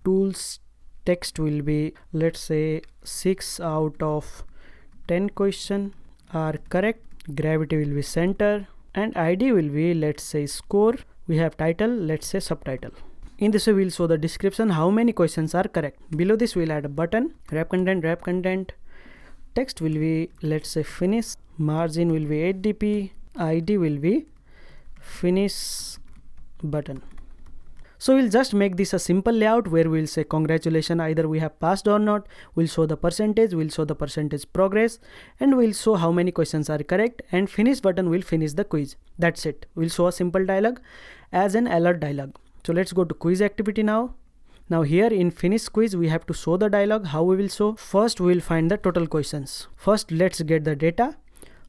tools text will be, let's say 6 out of 10 question are correct, gravity will be center, and ID will be, let's say score. We have title, let's say subtitle. In this way we'll show the description how many questions are correct. Below this we'll add a button, wrap content, text will be, let's say finish, margin will be 8 dp, ID will be finish button. So we'll just make this a simple layout where we'll say congratulations, either we have passed or not. We'll show the percentage, we'll show the percentage progress, and we'll show how many questions are correct, and finish button will finish the quiz. That's it. We'll show a simple dialog as an alert dialog. So let's go to quiz activity now. Now here in finish quiz we have to show the dialog. How we will show? First we will find the total questions. First let's get the data.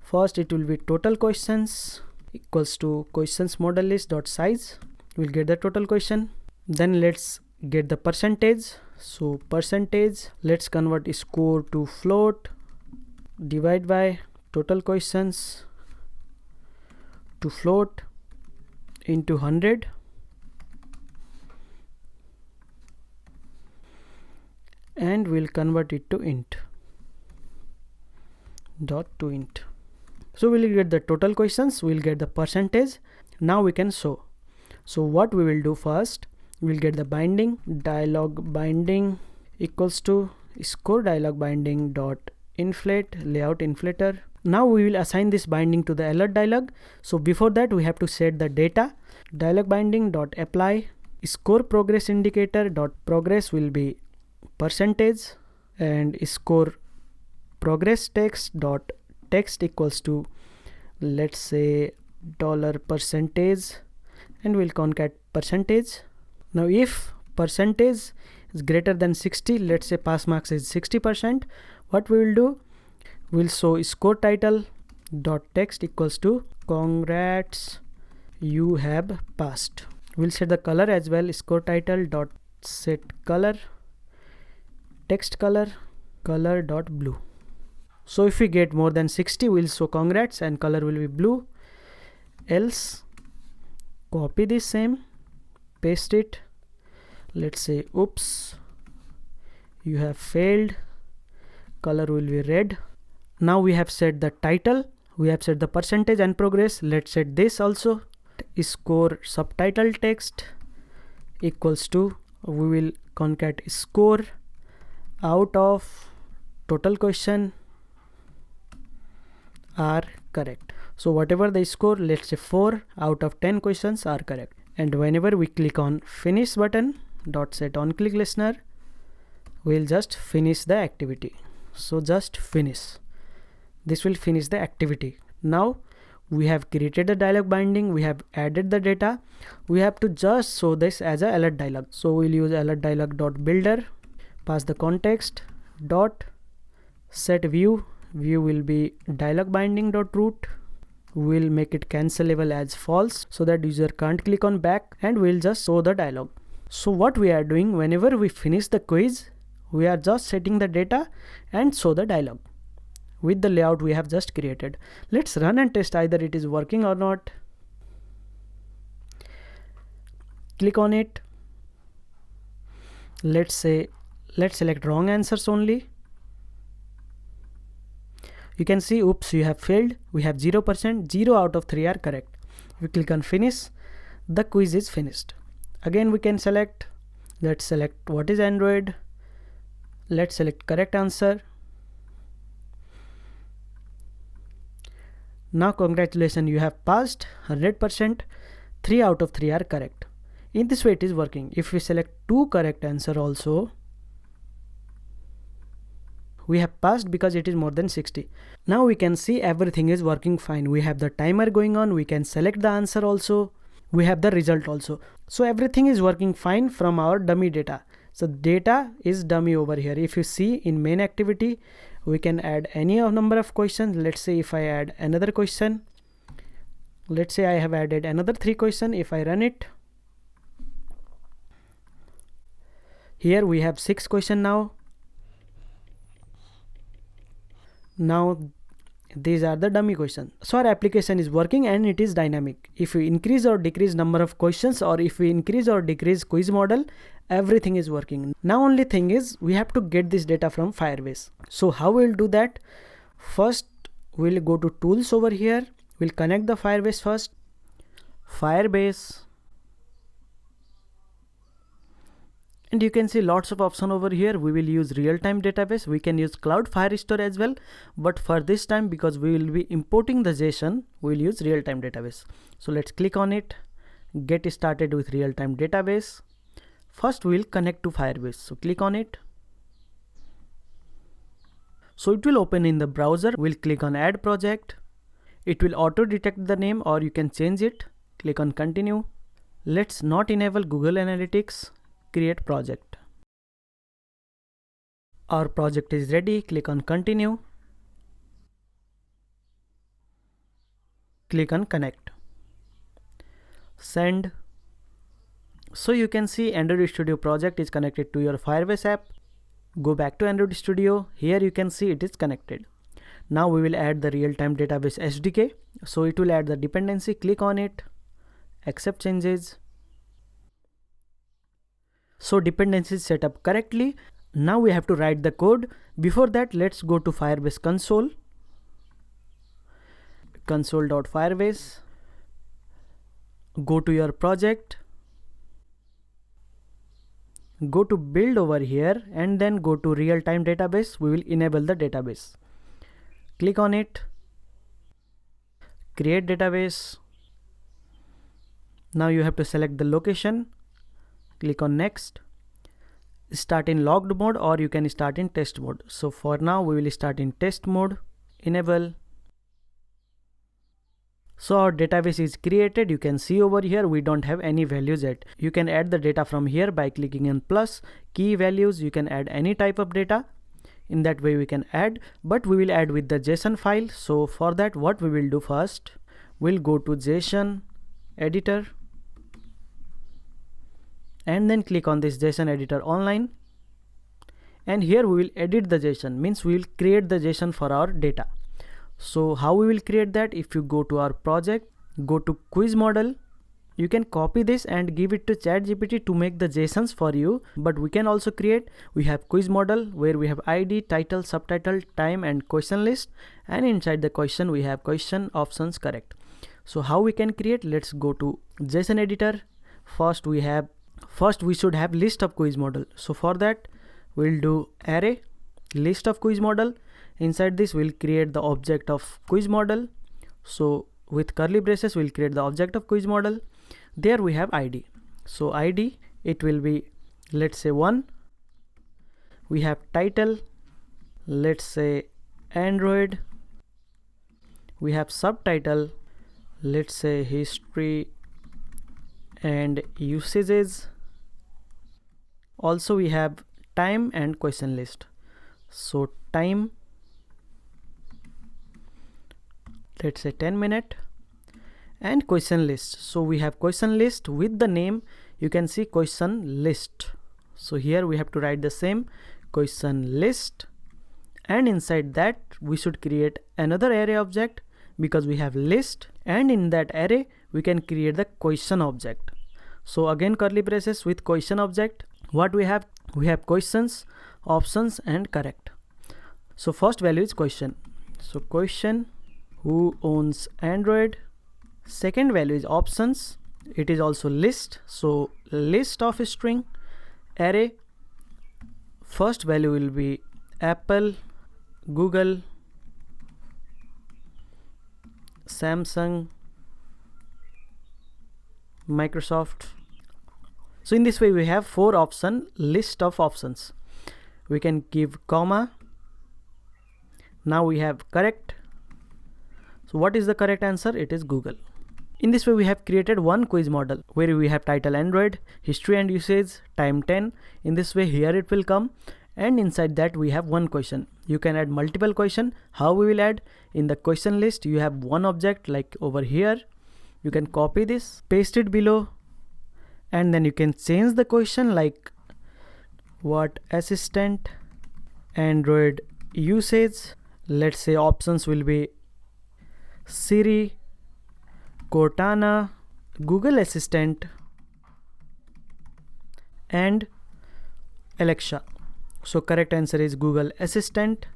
First it will be total questions equals to questions model list dot size. We'll get the total question. Then let's get the percentage. So percentage, let's convert score to float, divide by total questions to float into 100 and we'll convert it to int dot to int. So we'll get the total questions, we'll get the percentage. Now we can show. So what we will do first, we'll get the binding, dialog binding equals to score dialog binding dot inflate layout inflator. Now we will assign this binding to the alert dialog. So before that we have to set the data. Dialog binding dot apply score progress indicator dot progress will be percentage, and score progress text dot text equals to, let's say, $percentage, and we'll concat percentage. Now if percentage is greater than 60, let's say pass marks is 60%, what we will do, we'll show score title dot text equals to congrats, you have passed. We'll set the color as well, score title dot set color, text color, color dot blue. So if we get more than 60, we'll show congrats and color will be blue. Else copy this same, paste it, let's say oops, you have failed, color will be red. Now we have set the title, we have set the percentage and progress. Let's set this also, score subtitle text equals to, we will concat score out of total question are correct. So whatever the score, let's say 4 out of 10 questions are correct. And whenever we click on finish button dot set on click listener, we'll just finish the activity. So just finish, this will finish the activity. Now we have created the dialog binding, we have added the data, we have to just show this as a alert dialog. So we'll use alert dialog dot builder, pass the context dot set view, view will be dialog binding dot root, we'll make it cancelable as false so that user can't click on back, and we'll just show the dialog. So what we are doing, whenever we finish the quiz, we are just setting the data and show the dialog with the layout we have just created. Let's run and test either it is working or not. Click on it. Let's select wrong answers only. You can see, oops, you have failed. We have 0%, 0 out of 3 are correct. If we click on finish, the quiz is finished. Again we can select, let's select what is Android. Let's select correct answer. Now congratulations, you have passed 100%, 3 out of 3 are correct. In this way it is working. If we select 2 correct answer also, we have passed because it is more than 60. Now we can see everything is working fine. We have the timer going on, we can select the answer also, we have the result also. So everything is working fine from our dummy data. So data is dummy over here. If you see in main activity, we can add any number of questions. Let's say if I add another question, let's say I have added another 3 questions. If I run it, here we have 6 questions now. Now these are the dummy questions. So our application is working and it is dynamic. If we increase or decrease number of questions, or if we increase or decrease quiz model, everything is working. Now only thing is we have to get this data from Firebase. So how we'll do that? First we'll go to tools over here. We'll connect the Firebase first. Firebase. And you can see lots of options over here. We will use real-time database. We can use Cloud Firestore as well. But for this time, because we will be importing the JSON, we will use real-time database. So let's click on it. Get started with real-time database. First we will connect to Firebase. So click on it. So it will open in the browser. We'll click on add project. It will auto detect the name, or you can change it. Click on continue. Let's not enable Google Analytics. Create project. Our project is ready. Click on continue. Click on connect. Send. So you can see Android Studio project is connected to your Firebase app. Go back to Android Studio. Here you can see it is connected. Now we will add the real-time database SDK. So it will add the dependency. Click on it, accept changes. So dependency is set up correctly. Now we have to write the code. Before that, let's go to Firebase console, console.firebase, go to your project, go to build over here, and then go to real-time database. We will enable the database. Click on it, create database. Now you have to select the location, click on next, start in logged mode, or you can start in test mode. So for now we will start in test mode, enable. So our database is created. You can see over here we don't have any values yet. You can add the data from here by clicking on plus, key values. You can add any type of data. In that way we can add, but we will add with the JSON file. So for that, what we will do first, we'll go to JSON editor and then click on this JSON editor online, and here we will edit the JSON, means we will create the JSON for our data. So how we will create that? If you go to our project, go to quiz model, you can copy this and give it to ChatGPT to make the JSONs for you. But we can also create, we have quiz model where we have ID, title, subtitle, time and question list, and inside the question we have question, options, correct. So how we can create? Let's go to JSON editor. First we should have list of quiz model. So for that we'll do array list of quiz model. Inside this we'll create the object of quiz model. So with curly braces we'll create the object of quiz model. There we have ID. So ID, it will be, let's say 1. We have title, let's say Android. We have subtitle, let's say history and usages. Also we have time and question list. So time, let's say 10 minutes, and question list. So we have question list with the name, you can see question list. So here we have to write the same question list, and inside that we should create another array object because we have list, and in that array we can create the question object. So again curly braces with question object. What we have questions, options and correct. So first value is question. So question, who owns Android. Second value is options, it is also list. So list of string, array. First value will be Apple, Google, Samsung, Microsoft. So in this way we have 4 option list of options. We can give comma. Now we have correct. So what is the correct answer? It is Google. In this way we have created one quiz model where we have title Android, history and usage, time 10. In this way here it will come, and inside that we have one question. You can add multiple question. How we will add? In the question list you have one object like over here. You can copy this, paste it below, and then you can change the question like what assistant, Android usage. Let's say options will be Siri, Cortana, Google Assistant and Alexa. So correct answer is Google Assistant.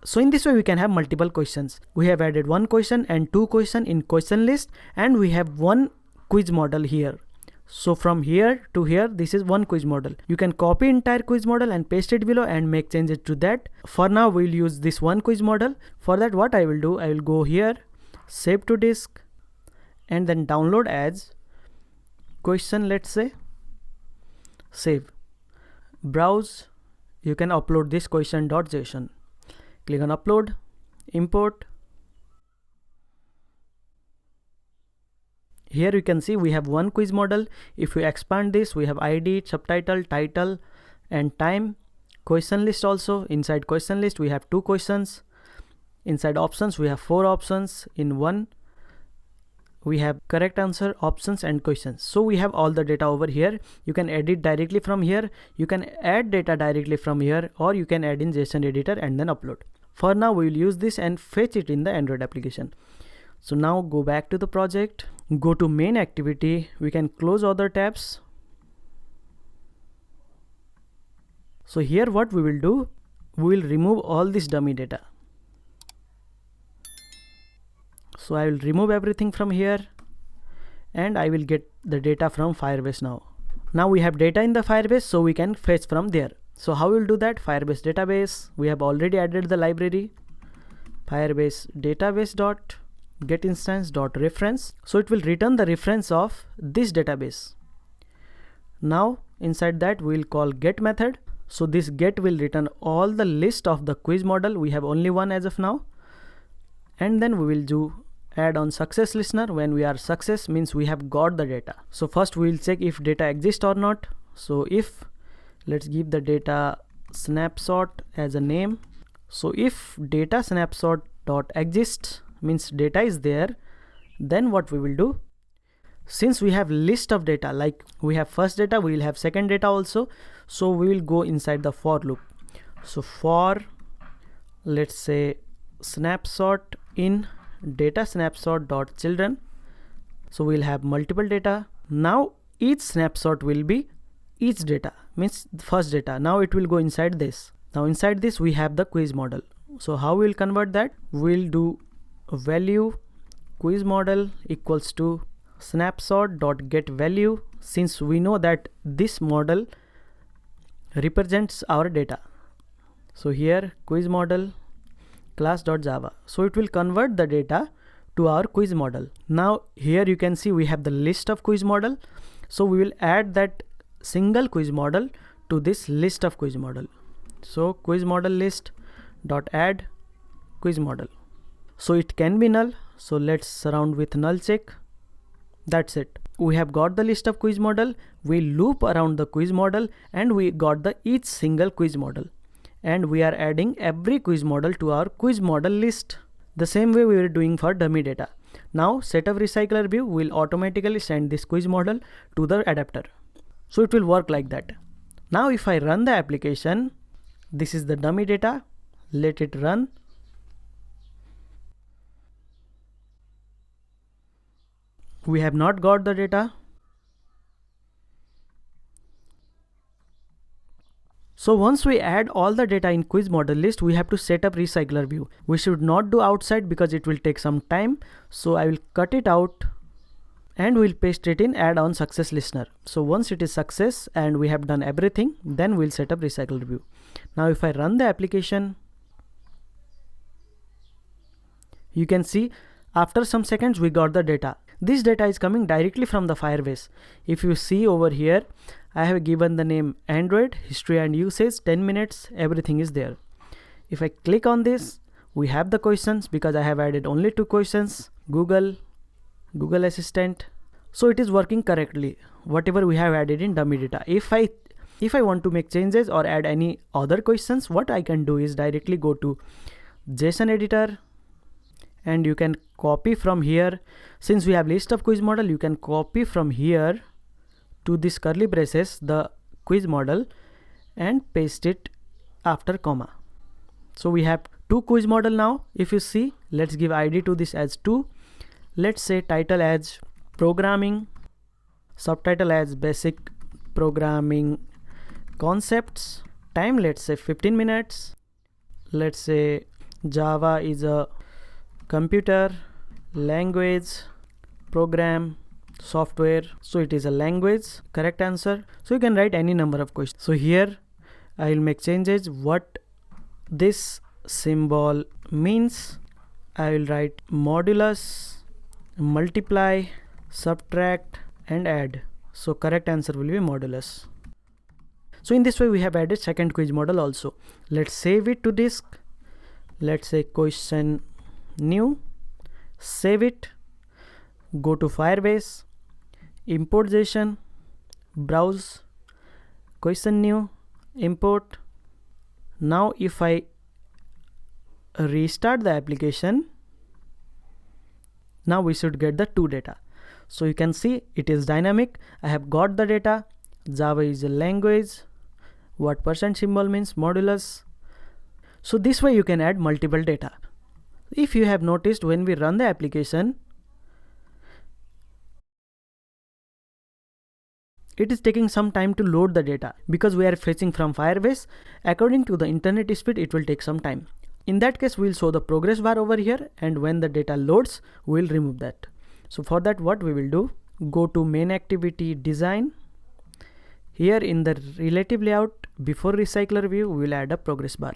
So in this way we can have multiple questions. We have added one question and 2 questions in question list, and we have one quiz model here. So from here to here, this is one quiz model. You can copy entire quiz model and paste it below and make changes to that. For now we'll use this one quiz model. For that what I will do, I will go here, save to disk, and then download as question, let's say, save, browse. You can upload this question.json. Click on upload, import. Here you can see we have one quiz model. If we expand this, we have ID, subtitle, title and time. Question list also. Inside question list we have 2 questions. Inside options we have 4 options. In one we have correct answer, options and questions. So we have all the data over here. You can edit directly from here. You can add data directly from here, or you can add in JSON editor and then upload. For now we will use this and fetch it in the Android application. So now go back to the project, go to main activity, we can close other tabs. So here what we will do, we will remove all this dummy data. So I will remove everything from here and I will get the data from Firebase now. Now we have data in the Firebase, so we can fetch from there. So how we will do that? Firebase database, we have already added the library, Firebase database dot get instance dot reference. So it will return the reference of this database. Now inside that we will call get method. So this get will return all the list of the quiz model. We have only one as of now. And then we will do add on success listener. When we are success means we have got the data. So first we will check if data exists or not. So if, let's give the data snapshot as a name. So if data snapshot dot exists means data is there, then what we will do, since we have list of data, like we have first data, we will have second data also. So we will go inside the for loop. So for, let's say snapshot in data snapshot dot children. So we'll have multiple data. Now each snapshot will be each data, means the first data. Now it will go inside this. Now inside this we have the quiz model. So how we'll convert that? We'll do value quiz model equals to snapshot dot get value, since we know that this model represents our data. So here quiz model class.java. So it will convert the data to our quiz model. Now here you can see we have the list of quiz model. So we will add that single quiz model to this list of quiz model. So quiz model list dot add quiz model. So it can be null. So let's surround with null check. That's it. We have got the list of quiz model. We loop around the quiz model and we got the each single quiz model. And we are adding every quiz model to our quiz model list. The same way we were doing for dummy data. Now setup recycler view will automatically send this quiz model to the adapter. So it will work like that. Now if I run the application, this is the dummy data. Let it run. We have not got the data. So once we add all the data in quiz model list, we have to set up recycler view. We should not do outside because it will take some time. So I will cut it out and we'll paste it in add on success listener. So once it is success and we have done everything, then we'll set up recycler view. Now if I run the application, you can see after some seconds we got the data. This data is coming directly from the Firebase. If you see over here, I have given the name Android, history and usage, 10 minutes, everything is there. If I click on this, we have the questions because I have added only 2 questions, Google Assistant. So it is working correctly, whatever we have added in dummy data. If I want to make changes or add any other questions, what I can do is directly go to JSON editor and you can copy from here. Since we have list of quiz model, you can copy from here to this curly braces the quiz model and paste it after comma. So we have 2 quiz model now. If you see, let's give ID to this as 2. Let's say title as programming, subtitle as basic programming concepts, time let's say 15 minutes. Let's say Java is a computer language program software, so it is a language, correct answer. So you can write any number of questions. So here I will make changes. What this symbol means, I will write modulus, multiply, subtract and add. So correct answer will be modulus. So in this way we have added second quiz model also. Let's save it to disk. Let's say question new, save it, go to Firebase, import JSON, browse, question new, import. Now if I restart the application, now we should get the 2 data. So you can see it is dynamic. I have got the data. Java is a language. What % symbol means modulus. So this way you can add multiple data. If you have noticed, when we run the application, it is taking some time to load the data because we are fetching from Firebase. According to the internet speed, it will take some time. In that case, we'll show the progress bar over here, and when the data loads, we'll remove that. So for that, what we will do, go to main activity design. Here in the relative layout, before recycler view, we will add a progress bar.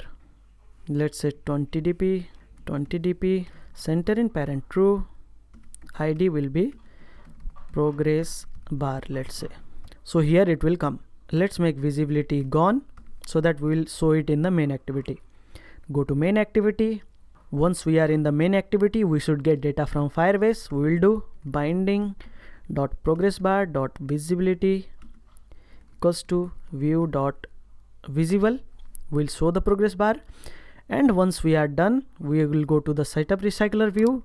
Let's say 20 dp, center in parent true, ID will be progress bar, let's say. So here it will come. Let's make visibility gone so that we will show it in the main activity. Go to main activity. Once we are in the main activity, we should get data from Firebase. We will do binding dot progress bar dot visibility equals to view dot visible. We'll show the progress bar, and once we are done, we will go to the setup recycler view.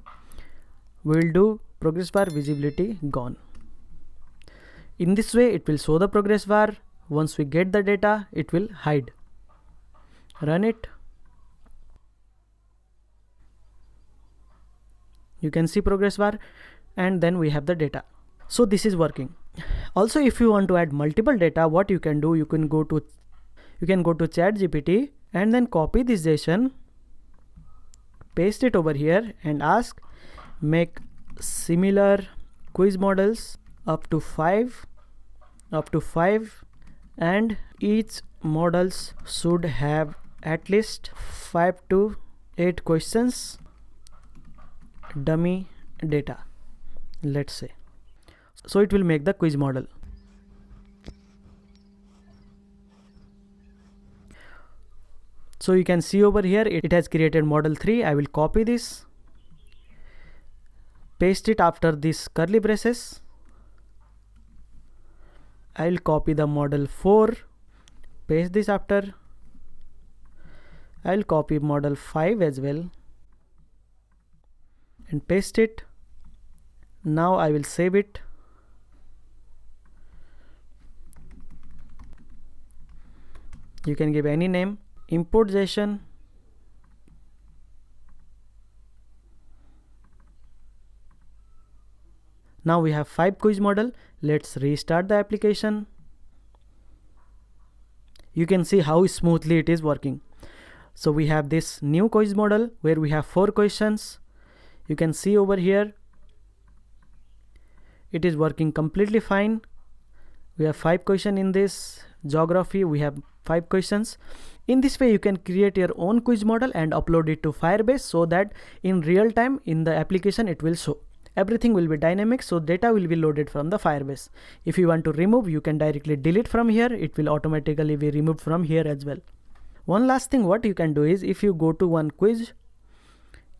We'll do progress bar visibility gone. In this way, it will show the progress bar. Once we get the data, it will hide. Run it. You can see progress bar, and then we have the data. So this is working. Also, if you want to add multiple data, what you can do, you can go to ChatGPT and then copy this JSON, paste it over here, and ask make similar quiz models up to 5, and each models should have at least 5 to 8 questions dummy data, let's say. So it will make the quiz model. So you can see over here, it has created model 3. I will copy this, paste it after this curly braces. I will copy the model 4, paste this after. I will copy model 5 as well and paste it. Now I will save it. You can give any name. Import JSON. Now we have 5 quiz model. Let's restart the application. You can see how smoothly it is working. So we have this new quiz model where we have 4 questions. You can see over here, it is working completely fine. We have 5 questions in this. Geography, we have 5 questions. In this way, you can create your own quiz model and upload it to Firebase so that in real time in the application it will show. Everything will be dynamic, so data will be loaded from the Firebase. If you want to remove, you can directly delete from here. It will automatically be removed from here as well. One last thing what you can do is, if you go to one quiz,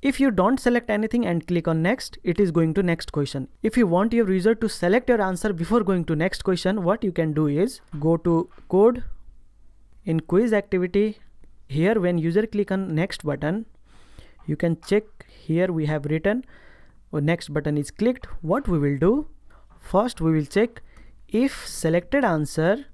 if you don't select anything and click on next, it is going to next question. If you want your user to select your answer before going to next question, what you can do is go to code, in quiz activity. Here when user click on next button, you can check here we have written next button is clicked. What we will do, first we will check if selected answer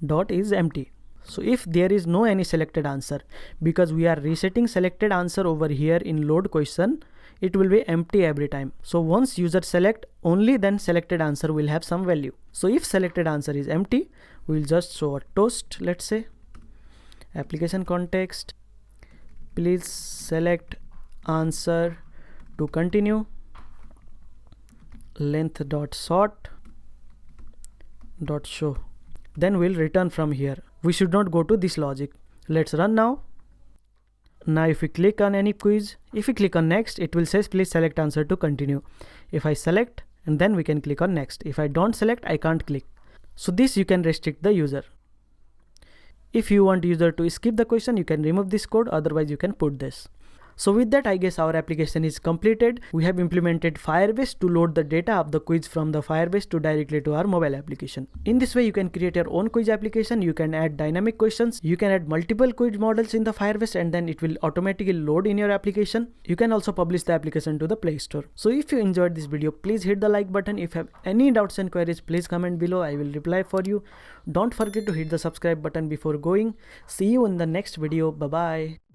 dot is empty. So if there is no any selected answer, because we are resetting selected answer over here in load question, it will be empty every time. So once user select, only then selected answer will have some value. So if selected answer is empty, we will just show a toast, let's say. Application context, please select answer to continue, length dot sort dot show. Then we'll return from here. We should not go to this logic. Let's run now. Now if we click on any quiz, if we click on next, it will say please select answer to continue. If I select, and then we can click on next. If I don't select, I can't click. So this you can restrict the user. If you want user to skip the question, you can remove this code, otherwise you can put this. So with that, I guess our application is completed. We have implemented Firebase to load the data of the quiz from the Firebase to directly to our mobile application. In this way, you can create your own quiz application. You can add dynamic questions. You can add multiple quiz models in the Firebase, and then it will automatically load in your application. You can also publish the application to the Play Store. So if you enjoyed this video, please hit the like button. If you have any doubts and queries, please comment below. I will reply for you. Don't forget to hit the subscribe button before going. See you in the next video. Bye bye.